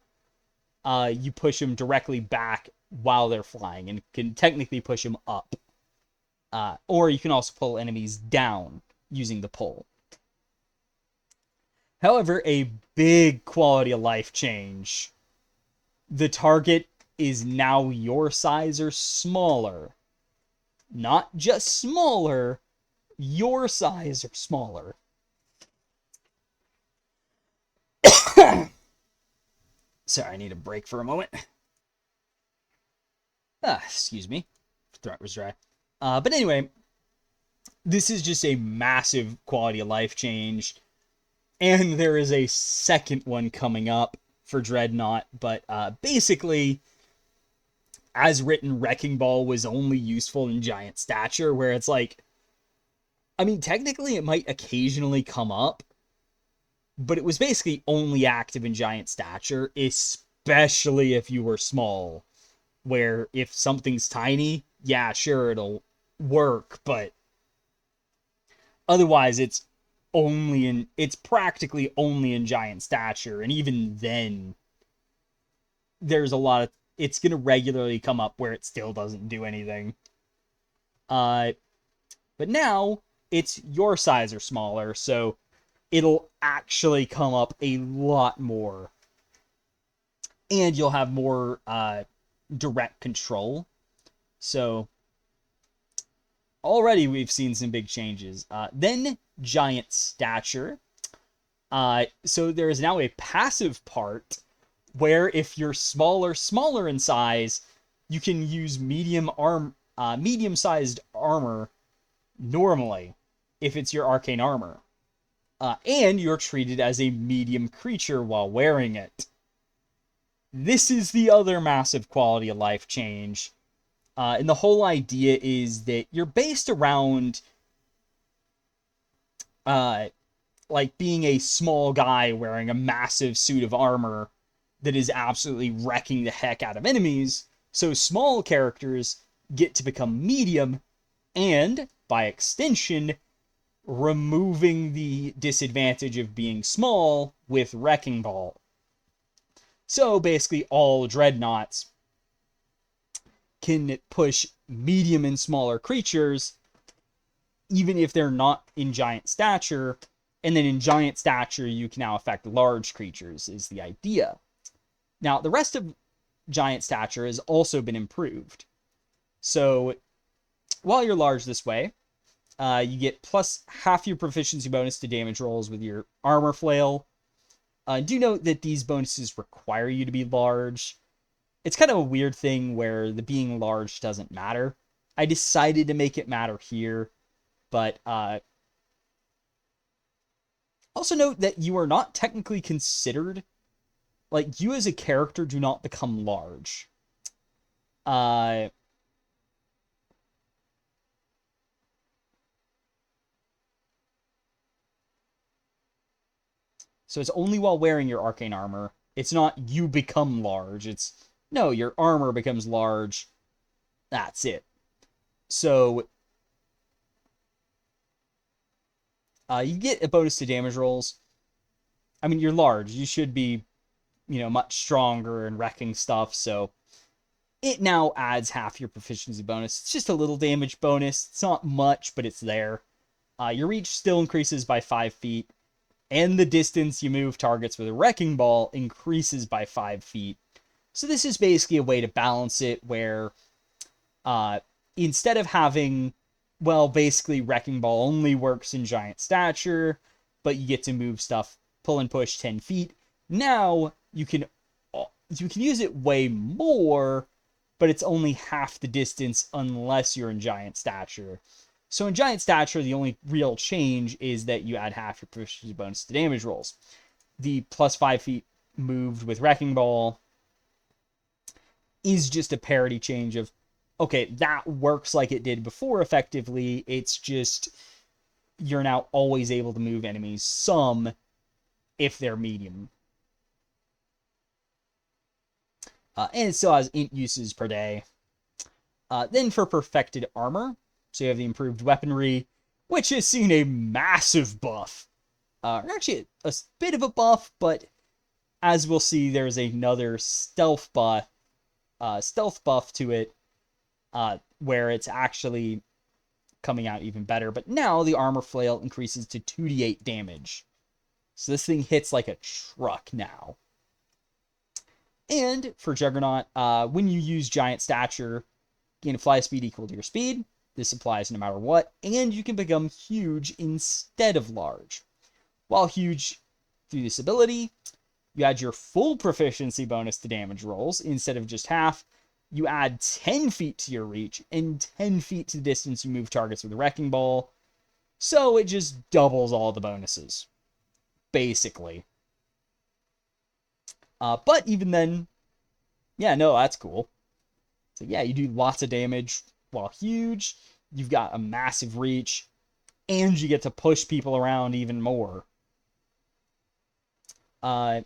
Speaker 1: you push them directly back while they're flying and can technically push them up. Or you can also pull enemies down using the pull. However, a big quality of life change. The target is now your size or smaller. Not just smaller, your size or smaller. Sorry, I need a break for a moment. Excuse me. Throat was dry. But anyway, this is just a massive quality of life change. And there is a second one coming up for Dreadnought. But basically, as written, Wrecking Ball was only useful in giant stature, where it's like, I mean, technically it might occasionally come up, but it was basically only active in giant stature, especially if you were small, where if something's tiny, yeah, sure, it'll work, but otherwise it's practically only in giant stature, and even then there's a lot of, it's going to regularly come up where it still doesn't do anything. But now it's your size or smaller, so it'll actually come up a lot more. And you'll have more direct control. So already we've seen some big changes. Then giant stature. So there is now a passive part where if you're smaller in size, you can use medium-sized armor normally if it's your arcane armor. And you're treated as a medium creature while wearing it. This is the other massive quality of life change. And the whole idea is that you're based around like being a small guy wearing a massive suit of armor that is absolutely wrecking the heck out of enemies. So small characters get to become medium, and by extension, removing the disadvantage of being small with Wrecking Ball. So basically all Dreadnoughts can push medium and smaller creatures, even if they're not in giant stature, and then in giant stature you can now affect large creatures, is the idea. Now, the rest of giant stature has also been improved. So, while you're large this way, you get plus half your proficiency bonus to damage rolls with your armor flail. Do note that these bonuses require you to be large. It's kind of a weird thing where the being large doesn't matter. I decided to make it matter here, but also note that you are not technically considered, like, you as a character do not become large. So it's only while wearing your arcane armor. It's not you become large. It's, no, your armor becomes large. That's it. So you get a bonus to damage rolls. I mean, you're large. You should be, much stronger and wrecking stuff. So it now adds half your proficiency bonus. It's just a little damage bonus. It's not much, but it's there. Your reach still increases by 5 feet. And the distance you move targets with a wrecking ball increases by 5 feet. So this is basically a way to balance it where instead of having, well, basically wrecking ball only works in giant stature, but you get to move stuff, pull and push 10 feet. Now you can use it way more, but it's only half the distance unless you're in giant stature. So in giant stature, the only real change is that you add half your proficiency bonus to damage rolls. The plus 5 feet moved with wrecking ball is just a parity change of, okay, that works like it did before effectively. It's just you're now always able to move enemies some if they're medium. And it still has int uses per day. Then for perfected armor, so you have the improved weaponry, which has seen a massive buff. Actually, a bit of a buff, but as we'll see, there's another stealth buff to it, where it's actually coming out even better. But now the armor flail increases to 2d8 damage. So this thing hits like a truck now. And for Juggernaut, when you use Giant Stature, gain a fly speed equal to your speed. This applies no matter what. And you can become huge instead of large. While huge through this ability, you add your full proficiency bonus to damage rolls instead of just half. You add 10 feet to your reach and 10 feet to the distance you move targets with a wrecking ball. So it just doubles all the bonuses, basically. But even then, yeah, no, that's cool. So yeah, you do lots of damage while huge. You've got a massive reach, and you get to push people around even more. So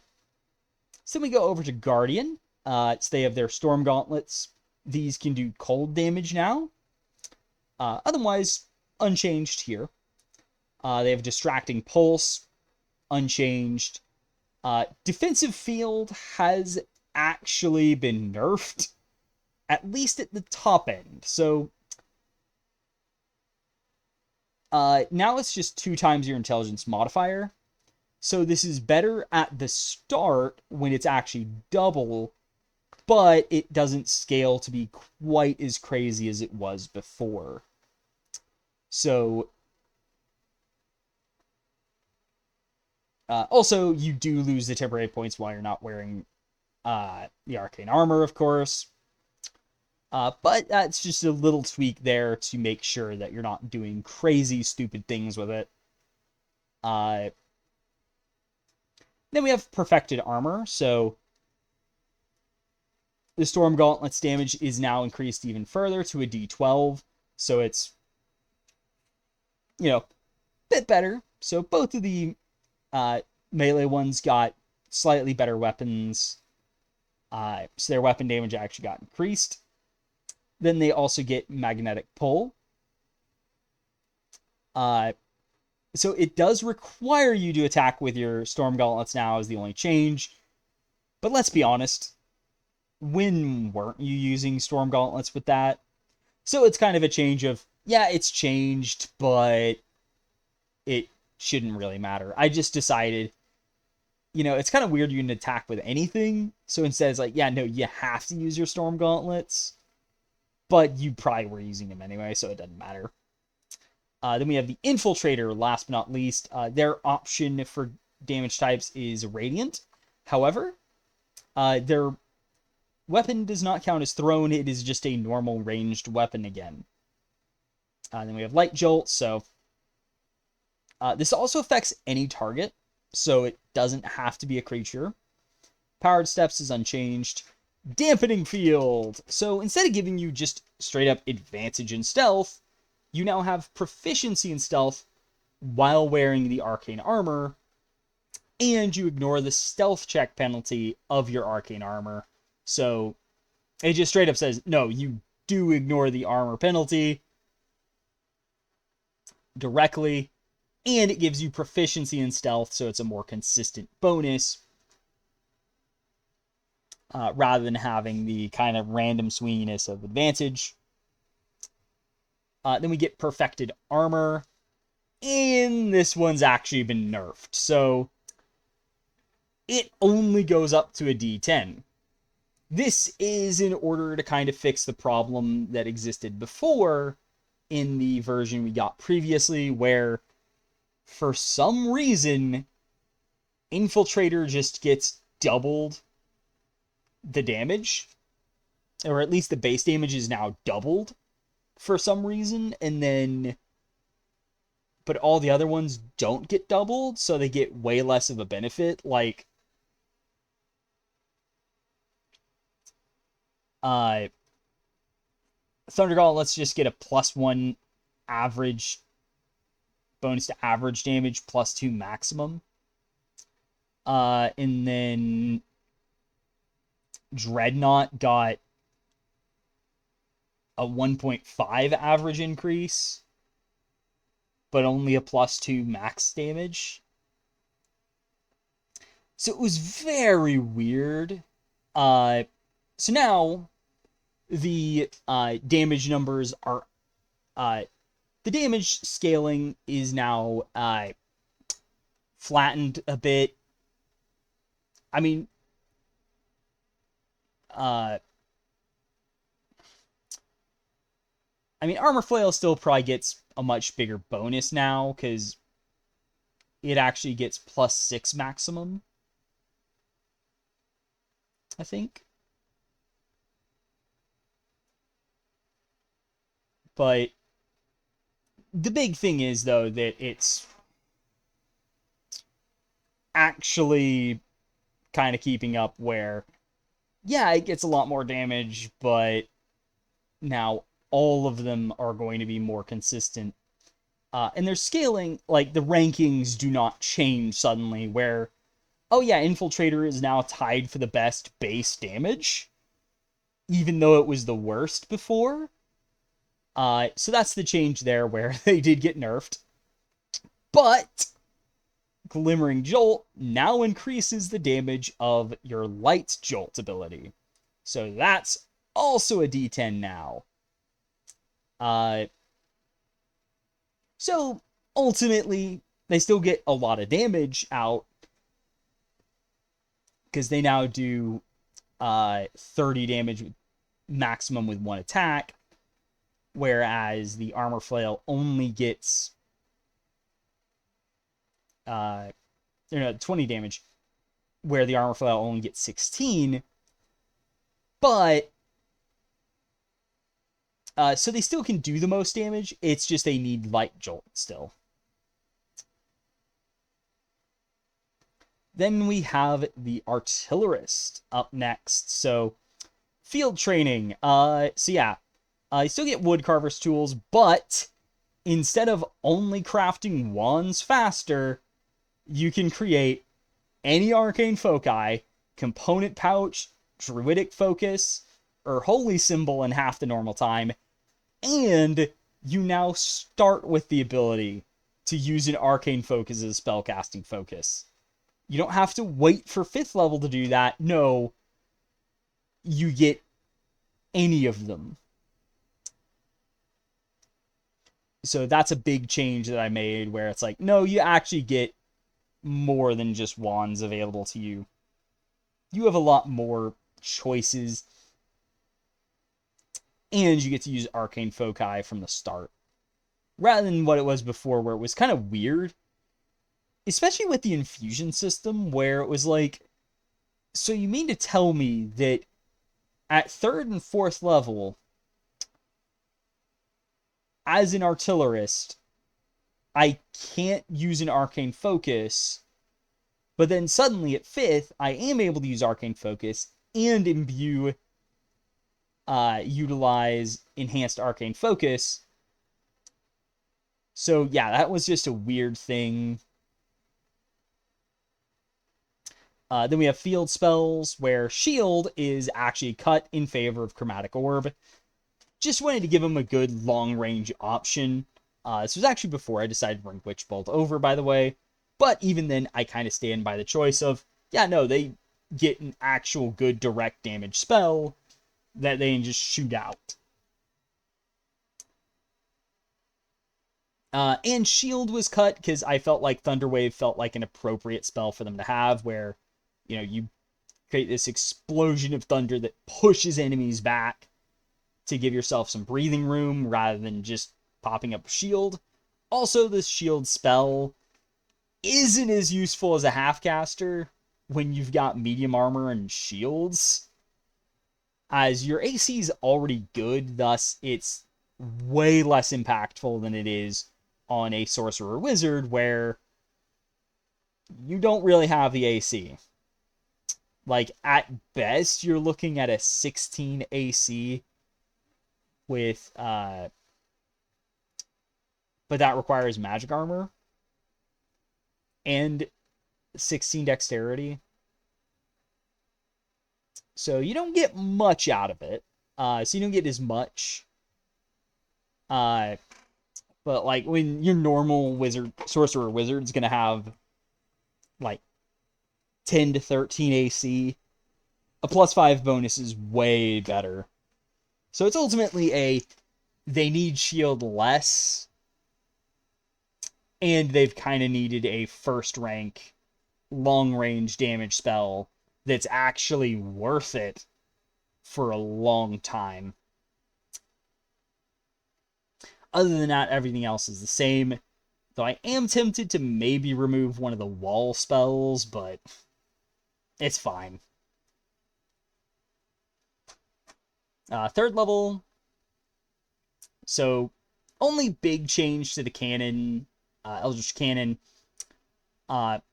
Speaker 1: we go over to Guardian. So they have their Storm Gauntlets. These can do cold damage now. Otherwise, unchanged here. They have Distracting Pulse, unchanged. Defensive Field has actually been nerfed, at least at the top end. So now it's just 2 times your intelligence modifier. So this is better at the start when it's actually double, but it doesn't scale to be quite as crazy as it was before. So also, you do lose the temporary points while you're not wearing the arcane armor, of course. But that's just a little tweak there to make sure that you're not doing crazy, stupid things with it. Then we have Perfected Armor. So the Storm Gauntlet's damage is now increased even further to a D12. So it's, a bit better. So both of the melee ones got slightly better weapons. So their weapon damage actually got increased. Then they also get Magnetic Pull. So it does require you to attack with your Storm Gauntlets now is the only change. But let's be honest, when weren't you using Storm Gauntlets with that? So it's kind of a change of, yeah, it's changed, but it shouldn't really matter. I just decided, it's kind of weird you can attack with anything. So instead it's like, yeah, no, you have to use your Storm Gauntlets. But you probably were using them anyway, so it doesn't matter. Then we have the Infiltrator, last but not least. Their option for damage types is Radiant. However, their weapon does not count as thrown. It is just a normal ranged weapon again. Then we have Light Jolt. So this also affects any target, so it doesn't have to be a creature. Powered Steps is unchanged. Dampening Field. So instead of giving you just straight up advantage in stealth, you now have proficiency in stealth while wearing the arcane armor, and you ignore the stealth check penalty of your arcane armor. So it just straight up says, no, you do ignore the armor penalty directly, and it gives you proficiency in stealth, so it's a more consistent bonus, rather than having the kind of random swinginess of advantage. Then we get Perfected Armor, and this one's actually been nerfed, so it only goes up to a D10. This is in order to kind of fix the problem that existed before in the version we got previously, where for some reason Infiltrator just gets doubled the damage, or at least the base damage is now doubled for some reason, and then but all the other ones don't get doubled, so they get way less of a benefit. Like Thundergall, let's just get a +1 average bonus to average damage, +2 maximum. And then Dreadnought got a 1.5 average increase, but only a +2 max damage. So it was very weird. So now the damage numbers are the damage scaling is now flattened a bit. I mean, Armor Flail still probably gets a much bigger bonus now, because it actually gets +6 maximum, I think. But the big thing is, though, that it's actually kind of keeping up where, yeah, it gets a lot more damage, but now all of them are going to be more consistent. And they're scaling, like, the rankings do not change suddenly, where, oh yeah, Infiltrator is now tied for the best base damage, even though it was the worst before. So that's the change there, where they did get nerfed. But Glimmering Jolt now increases the damage of your Light Jolt ability. So that's also a D10 now. So ultimately, they still get a lot of damage out, because they now do 30 damage maximum with one attack, whereas the Armor Flail only gets 20 damage, where the Armor Flail only gets 16. But so they still can do the most damage, it's just they need Light Jolt still. Then we have the Artillerist up next. So field training. So yeah, you still get Woodcarver's tools, but instead of only crafting wands faster, you can create any arcane foci, component pouch, druidic focus, or holy symbol in half the normal time, and you now start with the ability to use an arcane focus as a spellcasting focus. You don't have to wait for 5th level to do that. No, you get any of them. So that's a big change that I made, where it's like, no, you actually get more than just wands available to you. You have a lot more choices, and you get to use arcane foci from the start, rather than what it was before, where it was kind of weird. especially with the infusion system, where it was like, so you mean to tell me that at 3rd and 4th level, as an artillerist, I can't use an arcane focus, but then suddenly at 5th, I am able to use arcane focus and utilize enhanced arcane focus. So yeah, that was just a weird thing. Then we have field spells, where shield is actually cut in favor of chromatic orb. Just wanted to give them a good long range option. This was actually before I decided to bring Witch Bolt over, by the way. But even then, I kind of stand by the choice of, yeah, no, they get an actual good direct damage spell that they can just shoot out. And shield was cut because I felt like Thunderwave felt like an appropriate spell for them to have, where, you know, you create this explosion of thunder that pushes enemies back to give yourself some breathing room rather than just popping up a shield. Also, this shield spell isn't as useful as a half-caster when you've got medium armor and shields, as your AC is already good, thus it's way less impactful than it is on a sorcerer wizard, where you don't really have the AC. Like, at best, you're looking at a 16 AC with, but that requires magic armor and 16 dexterity. So you don't get much out of it. So you don't get as much. But like when your normal sorcerer wizard is going to have like 10 to 13 AC, a +5 bonus is way better. So it's ultimately they need shield less, and they've kind of needed a 1st rank long range damage spell that's actually worth it for a long time. Other than that, everything else is the same. Though I am tempted to maybe remove one of the wall spells, but it's fine. 3rd level. So, only big change to the cannon, Eldritch Cannon.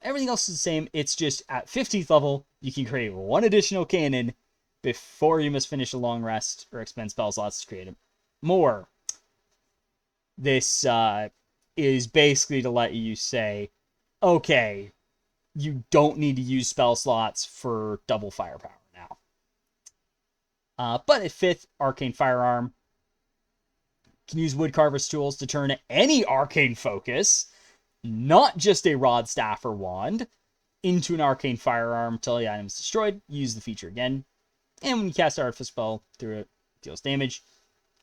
Speaker 1: Everything else is the same. It's just at 15th level, you can create 1 additional cannon before you must finish a long rest or expend spell slots to create more. This is basically to let you say, okay, you don't need to use spell slots for double firepower now. But at 5th, Arcane Firearm. Can use Woodcarver's tools to turn any arcane focus, not just a rod, staff, or wand, into an arcane firearm until the item is destroyed. Use the feature again. And when you cast an Artificer spell through it, deals damage.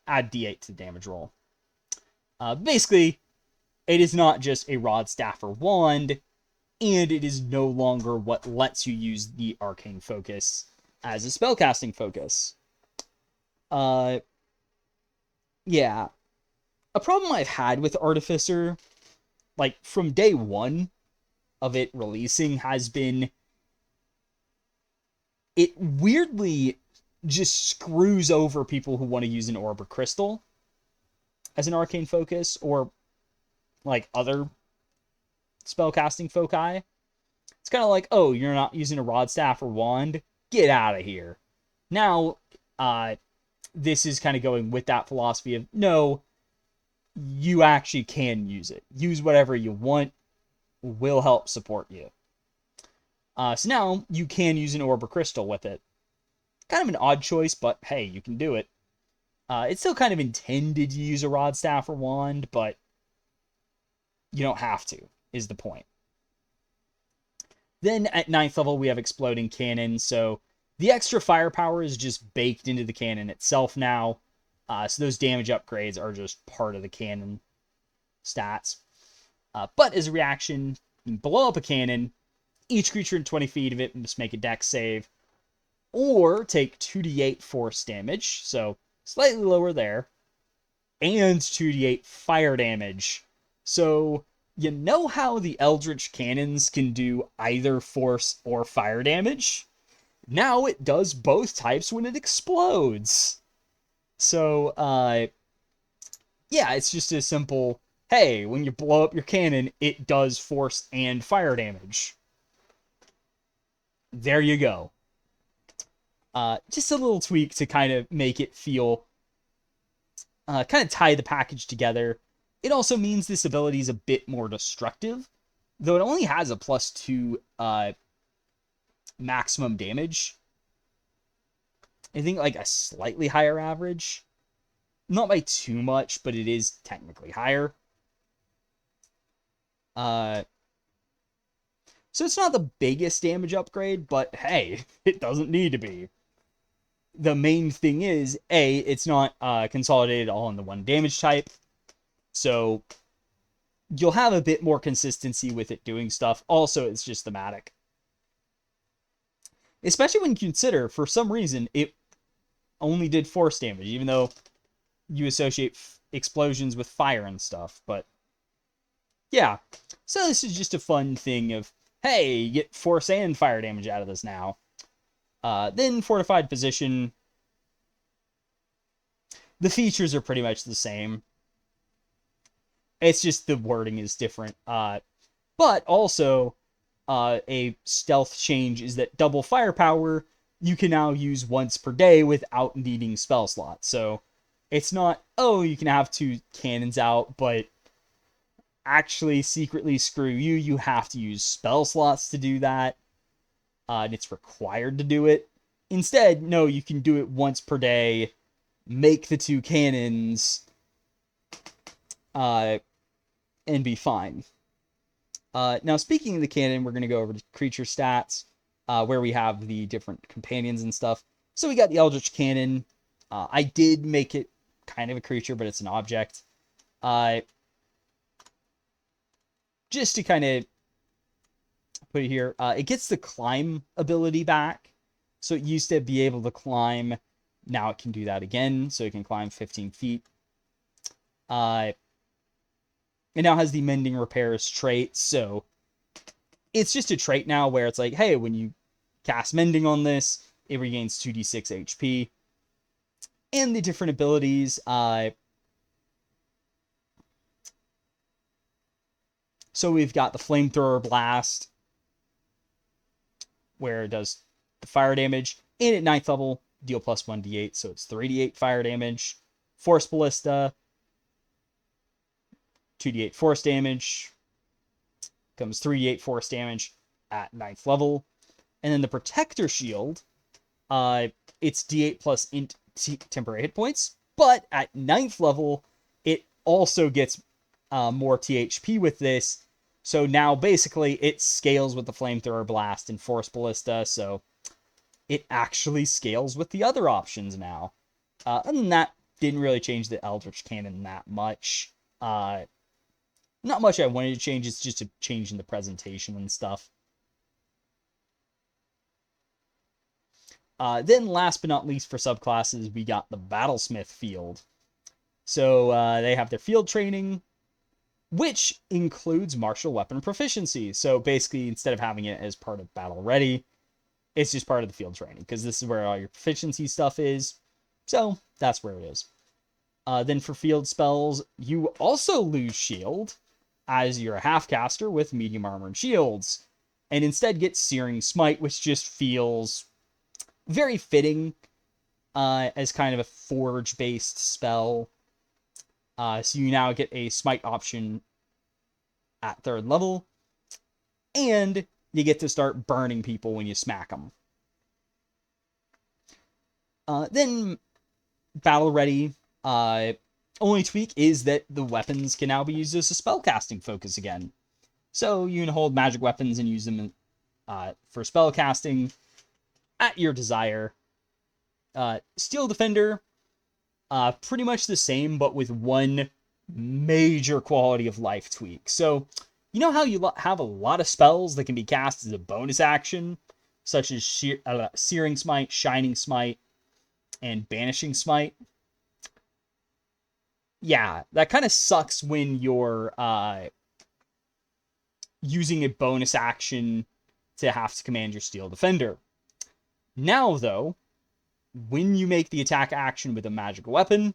Speaker 1: Add d8 to the damage roll. Basically, it is not just a rod, staff, or wand, and it is no longer what lets you use the arcane focus as a spellcasting focus. Yeah. A problem I've had with Artificer, like from day 1 of it releasing, has been it weirdly just screws over people who want to use an orb or crystal as an arcane focus, or like other spellcasting foci. It's kind of like, oh, you're not using a rod, staff, or wand? Get out of here. Now, this is kind of going with that philosophy of, no, you actually can use it. Use whatever you want. Will help support you. So now you can use an orb or crystal with it. Kind of an odd choice, but hey, you can do it. It's still kind of intended to use a rod, staff, or wand, but you don't have to, is the point. Then at 9th level, we have Exploding Cannon. So the extra firepower is just baked into the cannon itself now. So those damage upgrades are just part of the cannon stats. But as a reaction, you can blow up a cannon. Each creature in 20 feet of it must make a dex save, or take 2d8 force damage, so slightly lower there, and 2d8 fire damage. So You know how the Eldritch Cannons can do either force or fire damage? Now it does both types when it explodes. So, yeah, it's just a simple, hey, when you blow up your cannon, it does force and fire damage. There you go. Just a little tweak to kind of make it feel, kind of tie the package together. It also means this ability is a bit more destructive, though it only has a +2 maximum damage. I think like a slightly higher average. Not by too much, but it is technically higher. So it's not the biggest damage upgrade, but hey, it doesn't need to be. The main thing is, A, it's not consolidated all in the one damage type. So you'll have a bit more consistency with it doing stuff. Also, it's just thematic. Especially when you consider, for some reason, it only did force damage, even though you associate explosions with fire and stuff. But yeah, so this is just a fun thing of, hey, you get force and fire damage out of this now. Then fortified position. The features are pretty much the same. It's just the wording is different. But also, a stealth change is that double firepower you can now use once per day without needing spell slots. So it's not, oh, you can have 2 cannons out, but actually secretly screw you. You have to use spell slots to do that. And it's required to do it. Instead, no, you can do it once per day, make the 2 cannons, and be fine. Now, speaking of the cannon, we're going to go over to creature stats, where we have the different companions and stuff. So we got the Eldritch Cannon. I did make it kind of a creature, but it's an object. Just to kind of put it here, it gets the climb ability back. So it used to be able to climb. Now it can do that again. So it can climb 15 feet. It now has the Mending Repairs trait. So it's just a trait now where it's like, hey, when you cast Mending on this, it regains 2d6 HP. And the different abilities. So we've got the Flamethrower Blast, where it does the fire damage. And at 9th level, deal plus 1d8, so it's 3d8 fire damage. Force Ballista, 2d8 force damage. Comes 3d8 force damage at 9th level. And then the Protector Shield, it's d8 plus int temporary hit points. But at 9th level, it also gets more THP with this. So now basically it scales with the Flamethrower Blast and Force Ballista. So it actually scales with the other options now. Other than that, didn't really change the Eldritch Cannon that much. Not much I wanted to change. It's just a change in the presentation and stuff. Then last but not least for subclasses, we got the Battlesmith field. So they have their field training, which includes martial weapon proficiency. So basically, instead of having it as part of battle ready, it's just part of the field training, because this is where all your proficiency stuff is. So that's where it is. Then for field spells, you also lose shield, as you're a half-caster with medium armor and shields, and instead get Searing Smite, which just feels very fitting as kind of a forge-based spell. So you now get a smite option at 3rd level, and you get to start burning people when you smack them. Then battle ready. Only tweak is that the weapons can now be used as a spellcasting focus again. So you can hold magic weapons and use them for spellcasting at your desire. Steel Defender, pretty much the same, but with one major quality of life tweak. So, you know how you have a lot of spells that can be cast as a bonus action, such as Searing Smite, Shining Smite, and Banishing Smite? Yeah, that kind of sucks when your using a bonus action to have to command your Steel Defender. Now, though, when you make the attack action with a magical weapon,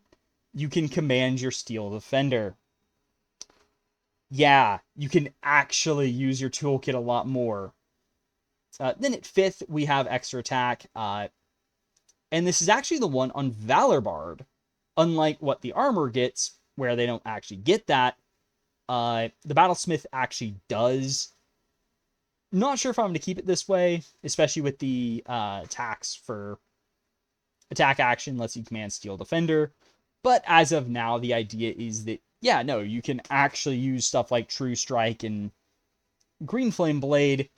Speaker 1: you can command your Steel Defender. Yeah, you can actually use your toolkit a lot more. Then at 5th, we have extra attack. And this is actually the one on Valor Bard. Unlike what the armor gets, where they don't actually get that, the Battlesmith actually does. Not sure if I'm going to keep it this way, especially with the attacks for attack action lets you command Steel Defender. But as of now, the idea is that, yeah, no, you can actually use stuff like True Strike and Green Flame Blade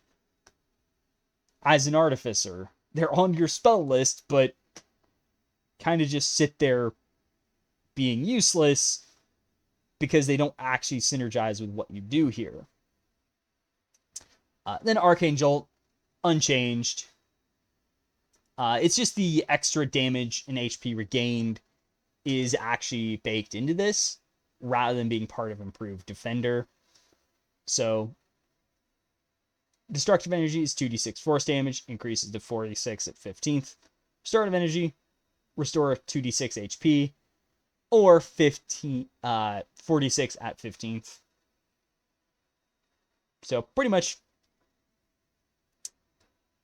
Speaker 1: as an Artificer. They're on your spell list, but kind of just sit there being useless because they don't actually synergize with what you do here. Then Arcane Jolt, unchanged. It's just the extra damage and HP regained is actually baked into this rather than being part of Improved Defender. So Destructive Energy is 2d6 force damage, increases to 46 at 15th. Restorative Energy, restore 2d6 HP, or 46 at 15th. So pretty much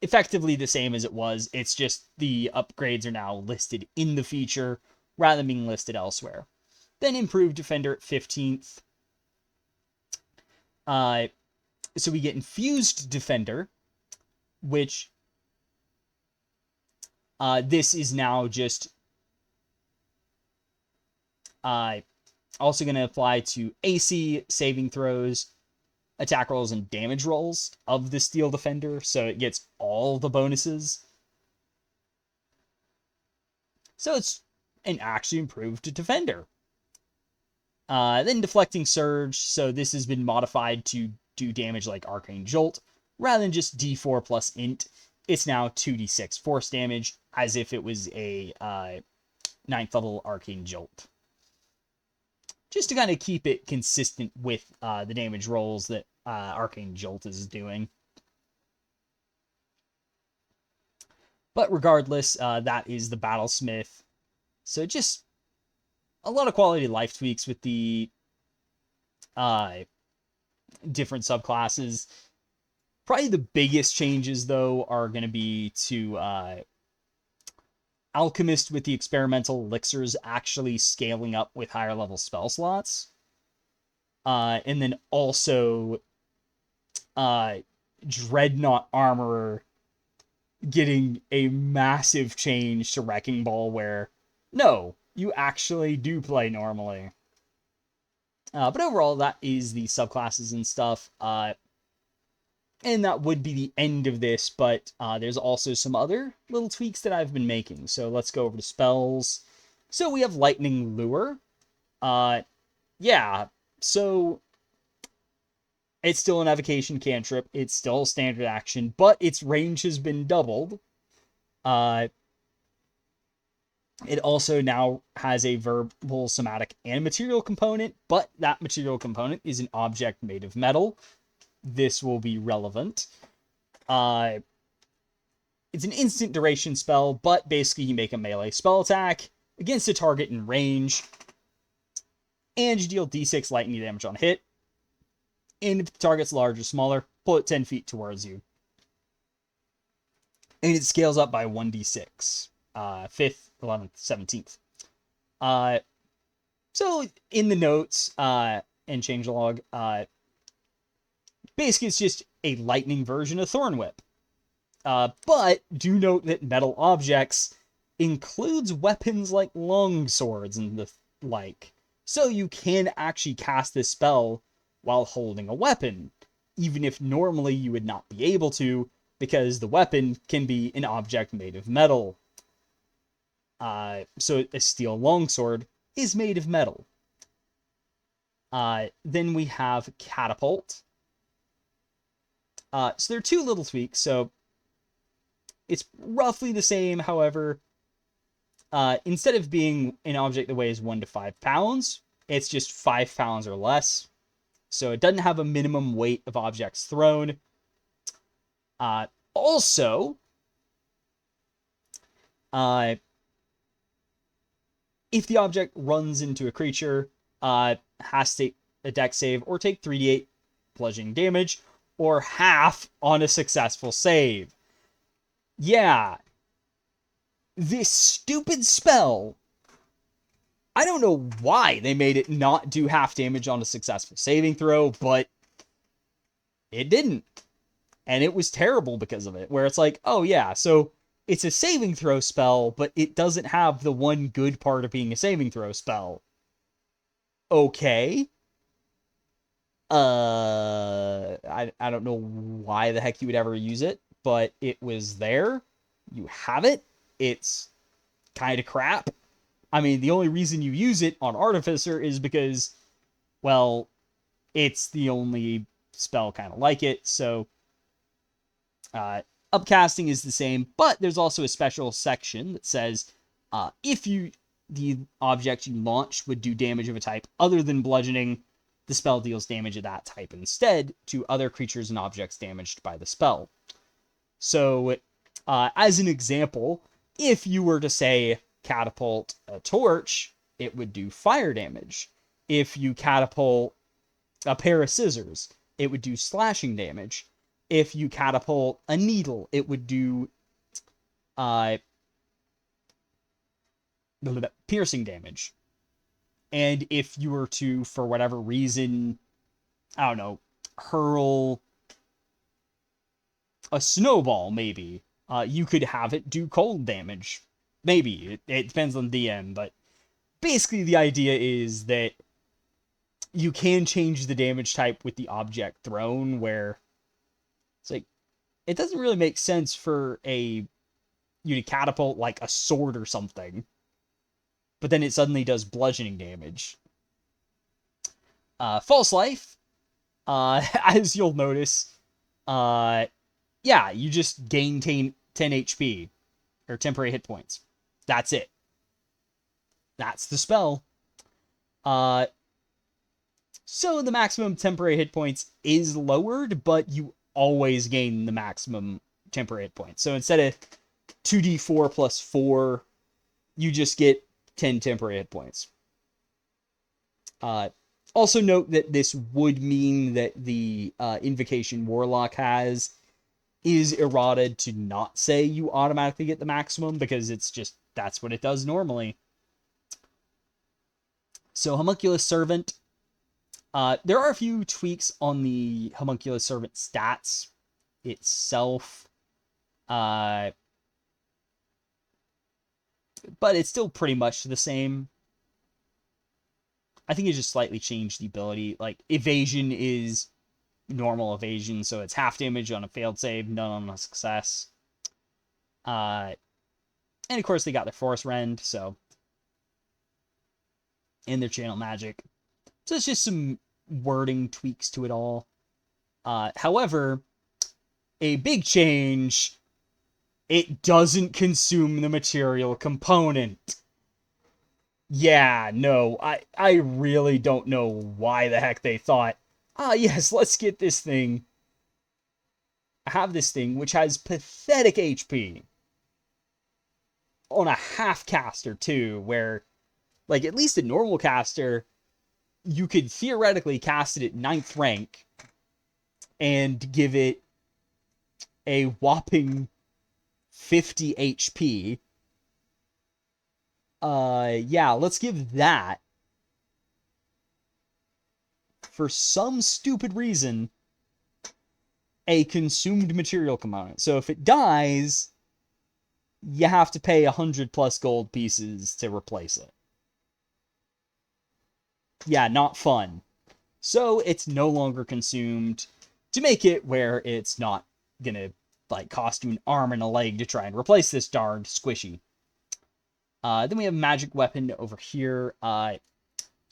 Speaker 1: effectively the same as it was. It's just the upgrades are now listed in the feature rather than being listed elsewhere. Then Improved Defender at 15th. So we get Infused Defender, which this is now just also going to apply to AC, saving throws, attack rolls, and damage rolls of the Steel Defender, so it gets all the bonuses. So it's an actually improved Defender. Then Deflecting Surge, so this has been modified to do damage like Arcane Jolt. Rather than just D4 plus int, it's now 2d6 force damage, as if it was a 9th level Arcane Jolt. Just to kind of keep it consistent with the damage rolls that Arcane Jolt is doing. But regardless, that is the Battlesmith. So just a lot of quality of life tweaks with the different subclasses. Probably the biggest changes, though, are going to be to Alchemist with the experimental elixirs actually scaling up with higher level spell slots. And then also Dreadnought Armorer getting a massive change to Wrecking Ball where, no, you actually do play normally. But overall, that is the subclasses and stuff. And that would be the end of this, but there's also some other little tweaks that I've been making. So let's go over to spells. So we have Lightning Lure. Yeah, so it's still an evocation cantrip. It's still a standard action, but its range has been doubled. It also now has a verbal, somatic, and material component, but that material component is an object made of metal. This will be relevant. It's an instant duration spell, but basically you make a melee spell attack against a target in range, and you deal d6 lightning damage on hit. And if the target's large or smaller, pull it 10 feet towards you. And it scales up by 1d6. 5th, 11th, 17th. So in the notes and changelog, basically it's just a lightning version of Thorn Whip. But do note that metal objects includes weapons like long swords and the like. So you can actually cast this spell while holding a weapon, even if normally you would not be able to, because the weapon can be an object made of metal. So a steel longsword is made of metal. Then we have Catapult. So there are two little tweaks. So it's roughly the same. However, instead of being an object that weighs 1 to 5 pounds, it's just 5 pounds or less. So it doesn't have a minimum weight of objects thrown. Also, if the object runs into a creature, has to take a dex save or take 3d8 bludgeoning damage, or half on a successful save. Yeah. This stupid spell, I don't know why they made it not do half damage on a successful saving throw, but it didn't. And it was terrible because of it, where it's like, oh yeah, so it's a saving throw spell, but it doesn't have the one good part of being a saving throw spell. Okay. I don't know why the heck you would ever use it, but it was there. You have it. It's kind of crap. I mean, the only reason you use it on Artificer is because, well, it's the only spell kind of like it. So, upcasting is the same, but there's also a special section that says if the object you launched would do damage of a type other than bludgeoning, the spell deals damage of that type instead to other creatures and objects damaged by the spell. So, as an example, if you were to say catapult a torch, it would do fire damage. If you catapult a pair of scissors, it would do slashing damage. If you catapult a needle, it would do piercing damage. And if you were to, for whatever reason, I don't know, hurl a snowball, maybe, you could have it do cold damage. Maybe. It depends on DM, but basically the idea is that you can change the damage type with the object thrown, where it's like, it doesn't really make sense for you to catapult like a sword or something, but then it suddenly does bludgeoning damage. False Life, as you'll notice, yeah, you just gain 10 HP, or temporary hit points. That's it. That's the spell. So the maximum temporary hit points is lowered, but you always gain the maximum temporary hit points. So instead of 2d4 plus 4, you just get 10 temporary hit points. Also note that this would mean that the invocation Warlock has is errated to not say you automatically get the maximum, because it's just, that's what it does normally. So Homunculus Servant, there are a few tweaks on the Homunculus Servant stats itself, but it's still pretty much the same. I think it just slightly changed the ability. Like, evasion is normal evasion, so it's half damage on a failed save, none on a success. And of course they got their Force Rend, so, and their Channel Magic. So it's just some wording tweaks to it all. However, a big change, it doesn't consume the material component. Yeah, no, I really don't know why the heck they thought, yes, let's get this thing. Have this thing, which has pathetic HP. On a half caster, too, where, like, at least a normal caster, you could theoretically cast it at 9th rank and give it a whopping 50 HP. Yeah, let's give that, for some stupid reason, a consumed material component. So if it dies, you have to pay 100 plus gold pieces to replace it. Yeah, not fun. So it's no longer consumed, to make it where it's not gonna, like, cost you an arm and a leg to try and replace this darned squishy. Then we have magic weapon over here. So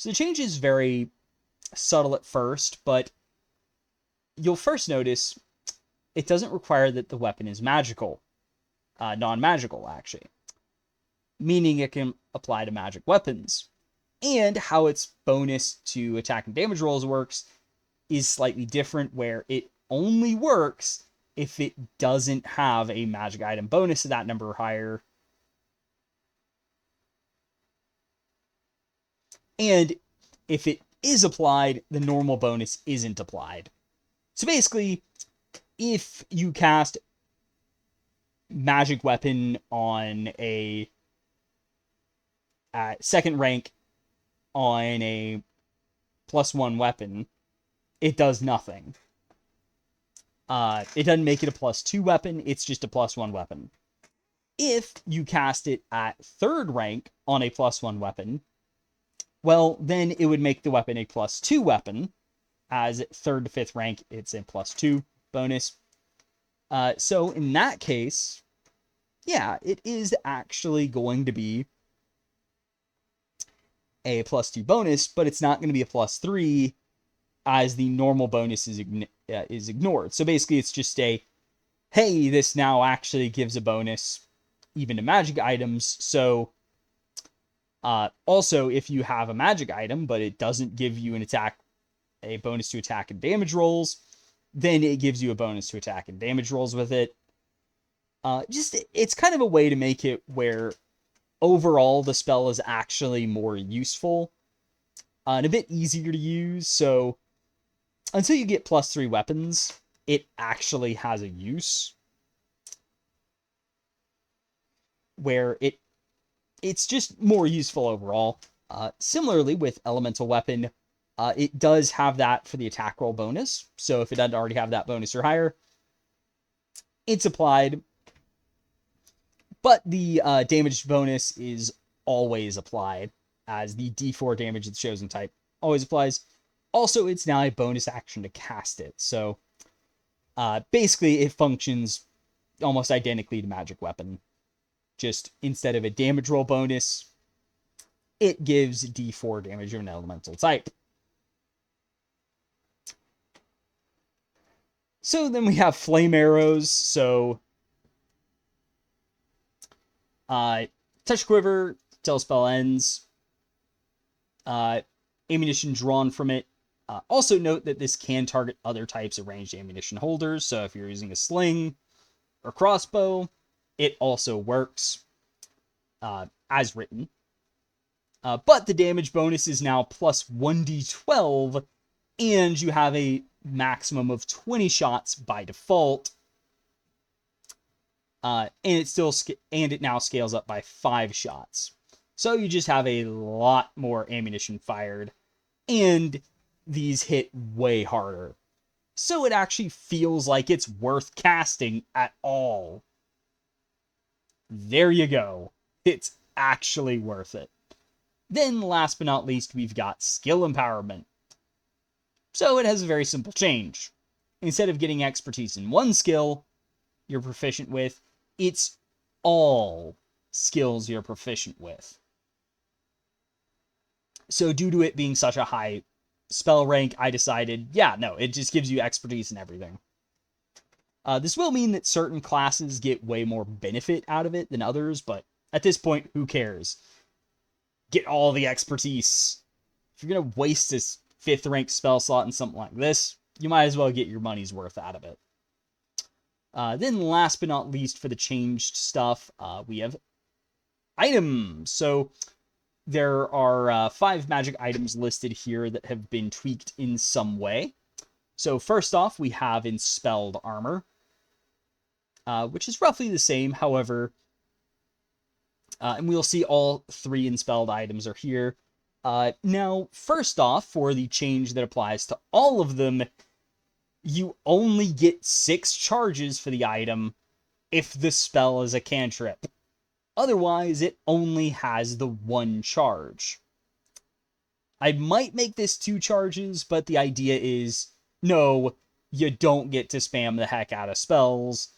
Speaker 1: the change is very subtle at first, but you'll first notice it doesn't require that the weapon is magical. Non-magical, actually. Meaning it can apply to magic weapons. And how its bonus to attack and damage rolls works is slightly different, where it only works if it doesn't have a magic item bonus of that number or higher. And if it is applied, the normal bonus isn't applied. So basically, if you cast magic weapon on a second rank on a +1 weapon, it does nothing. It doesn't make it a +2 weapon, it's just a +1 weapon. If you cast it at third rank on a +1 weapon, well, then it would make the weapon a +2 weapon, as at third to fifth rank, it's a +2 bonus. So in that case, yeah, it is actually going to be a +2 bonus, but it's not going to be a +3, as the normal bonus is ignored. So basically, it's just a, hey, this now actually gives a bonus even to magic items. So also, if you have a magic item, but it doesn't give you a bonus to attack and damage rolls, then it gives you a bonus to attack and damage rolls with it. It's kind of a way to make it where overall the spell is actually more useful and a bit easier to use. So until you get +3 weapons, it actually has a use where it's just more useful overall. Similarly with elemental weapon, it does have that for the attack roll bonus. So if it doesn't already have that bonus or higher, it's applied. But the damage bonus is always applied, as the D4 damage of the chosen type always applies. Also, it's now a bonus action to cast it. So basically, it functions almost identically to magic weapon. Just instead of a damage roll bonus, it gives D4 damage of an elemental type. So then we have flame arrows. So touch quiver till spell ends. Ammunition drawn from it. Also note that this can target other types of ranged ammunition holders. So if you're using a sling or crossbow, it also works as written. But the damage bonus is now plus 1d12, and you have a maximum of 20 shots by default. And it now scales up by 5 shots. So you just have a lot more ammunition fired, and these hit way harder. So it actually feels like it's worth casting at all. There you go. It's actually worth it. Then, last but not least, we've got skill empowerment. So it has a very simple change. Instead of getting expertise in one skill you're proficient with, it's all skills you're proficient with. So due to it being such a high spell rank, I decided, yeah, no, it just gives you expertise in everything. This will mean that certain classes get way more benefit out of it than others, but at this point, who cares? Get all the expertise. If you're going to waste this 5th rank spell slot in something like this, you might as well get your money's worth out of it. Then last but not least, for the changed stuff, we have items. So there are 5 magic items listed here that have been tweaked in some way. So first off, we have Enspelled Armor, which is roughly the same. However, and we'll see all 3 Enspelled items are here. Now, first off, for the change that applies to all of them, you only get 6 charges for the item if the spell is a cantrip. Otherwise, it only has the 1 charge. I might make this 2 charges, but the idea is, no, you don't get to spam the heck out of spells.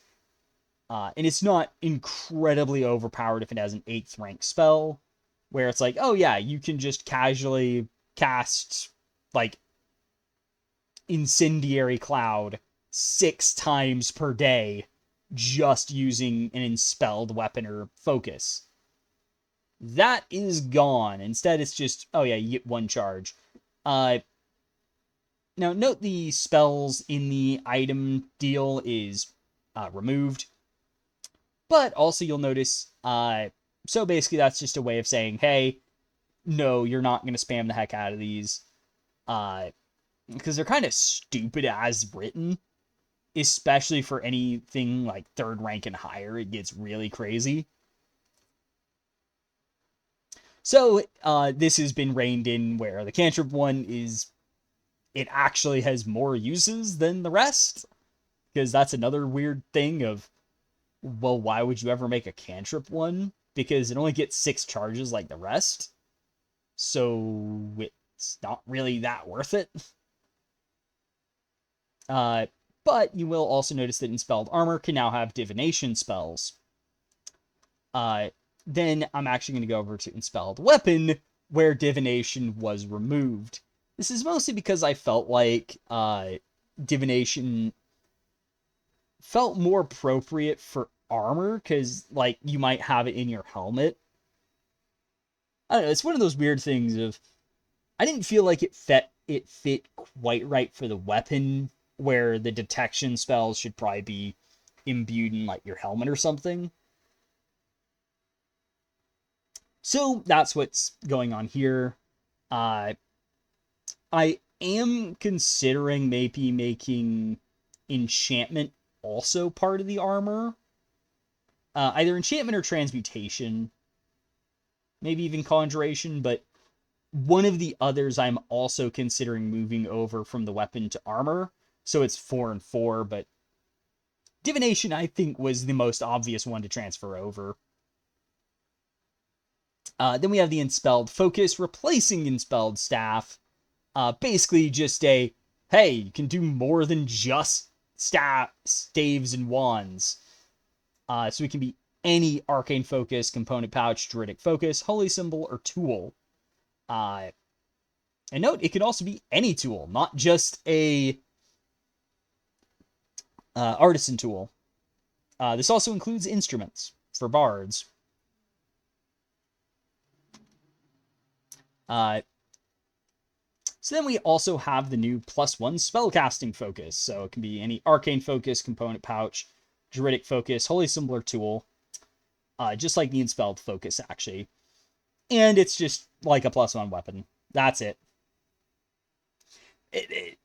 Speaker 1: And it's not incredibly overpowered if it has an 8th rank spell, where it's like, oh yeah, you can just casually cast, like, Incendiary Cloud 6 times per day just using an Enspelled weapon or focus. That is gone. Instead, it's just, oh yeah, you get 1 charge. Now, note the spells in the item deal is removed, but also you'll notice, so basically that's just a way of saying, hey, no, you're not going to spam the heck out of these, because they're kind of stupid as written, especially for anything like third rank and higher. It gets really crazy. So this has been reined in where the cantrip one is, it actually has more uses than the rest, because that's another weird thing of, well, why would you ever make a cantrip one? Because it only gets 6 charges like the rest, so it's not really that worth it. But you will also notice that Enspelled Armor can now have divination spells. Then I'm actually going to go over to Enspelled Weapon, where divination was removed. This is mostly because I felt like divination felt more appropriate for armor, because like you might have it in your helmet. I don't know, it's one of those weird things of, I didn't feel like it fit quite right for the weapon, where the detection spells should probably be imbued in like your helmet or something. So that's what's going on here. I am considering maybe making enchantment also part of the armor. Either enchantment or transmutation. Maybe even conjuration, but one of the others I'm also considering moving over from the weapon to armor. So it's 4 and 4, but divination I think was the most obvious one to transfer over. Then we have the Enspelled Focus replacing Enspelled Staff. Basically just a, hey, you can do more than just staves, and wands. So it can be any Arcane Focus, Component Pouch, Druidic Focus, Holy Symbol, or Tool. And note, it can also be any tool, not just a artisan tool. This also includes instruments for bards. So then we also have the new +1 spellcasting focus. So it can be any Arcane Focus, Component Pouch, Druidic Focus, Holy Symbol, or Tool. Just like the Enspelled Focus, actually. And it's just like a +1 weapon. That's it.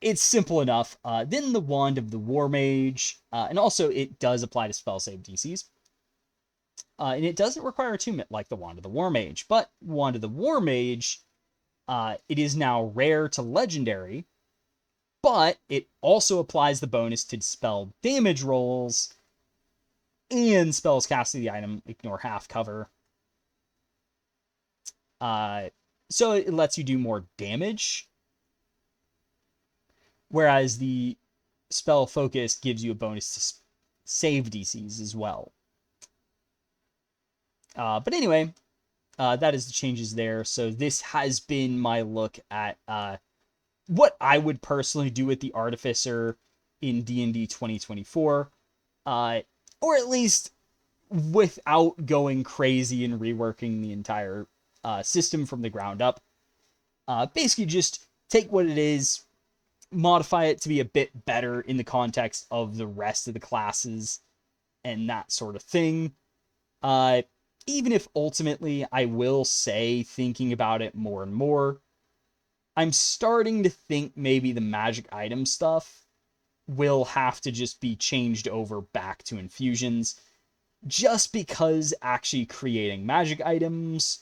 Speaker 1: It's simple enough. Then the Wand of the War Mage. And also it does apply to spell save DCs. And it doesn't require attunement like the Wand of the War Mage. But Wand of the War Mage, it is now rare to legendary. But it also applies the bonus to spell damage rolls. And spells cast to the item ignore half cover. So it lets you do more damage. Whereas the spell focus gives you a bonus to save DCs as well. But anyway, that is the changes there. So this has been my look at what I would personally do with the Artificer in D&D 2024. Or at least without going crazy and reworking the entire system from the ground up. Basically just take what it is, modify it to be a bit better in the context of the rest of the classes and that sort of thing. Even if ultimately I will say, thinking about it more and more, I'm starting to think maybe the magic item stuff will have to just be changed over back to infusions, just because actually creating magic items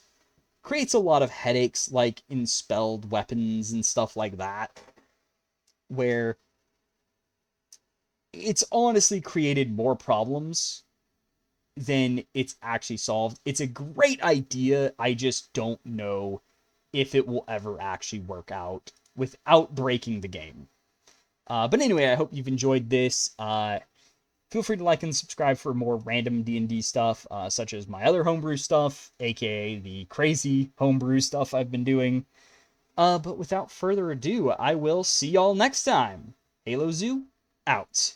Speaker 1: creates a lot of headaches, like Enspelled weapons and stuff like that, where it's honestly created more problems than it's actually solved. It's a great idea, I just don't know if it will ever actually work out without breaking the game. But anyway, I hope you've enjoyed this. Feel free to like and subscribe for more random D&D stuff, such as my other homebrew stuff, aka the crazy homebrew stuff I've been doing. But without further ado, I will see y'all next time. Halo Zoo, out.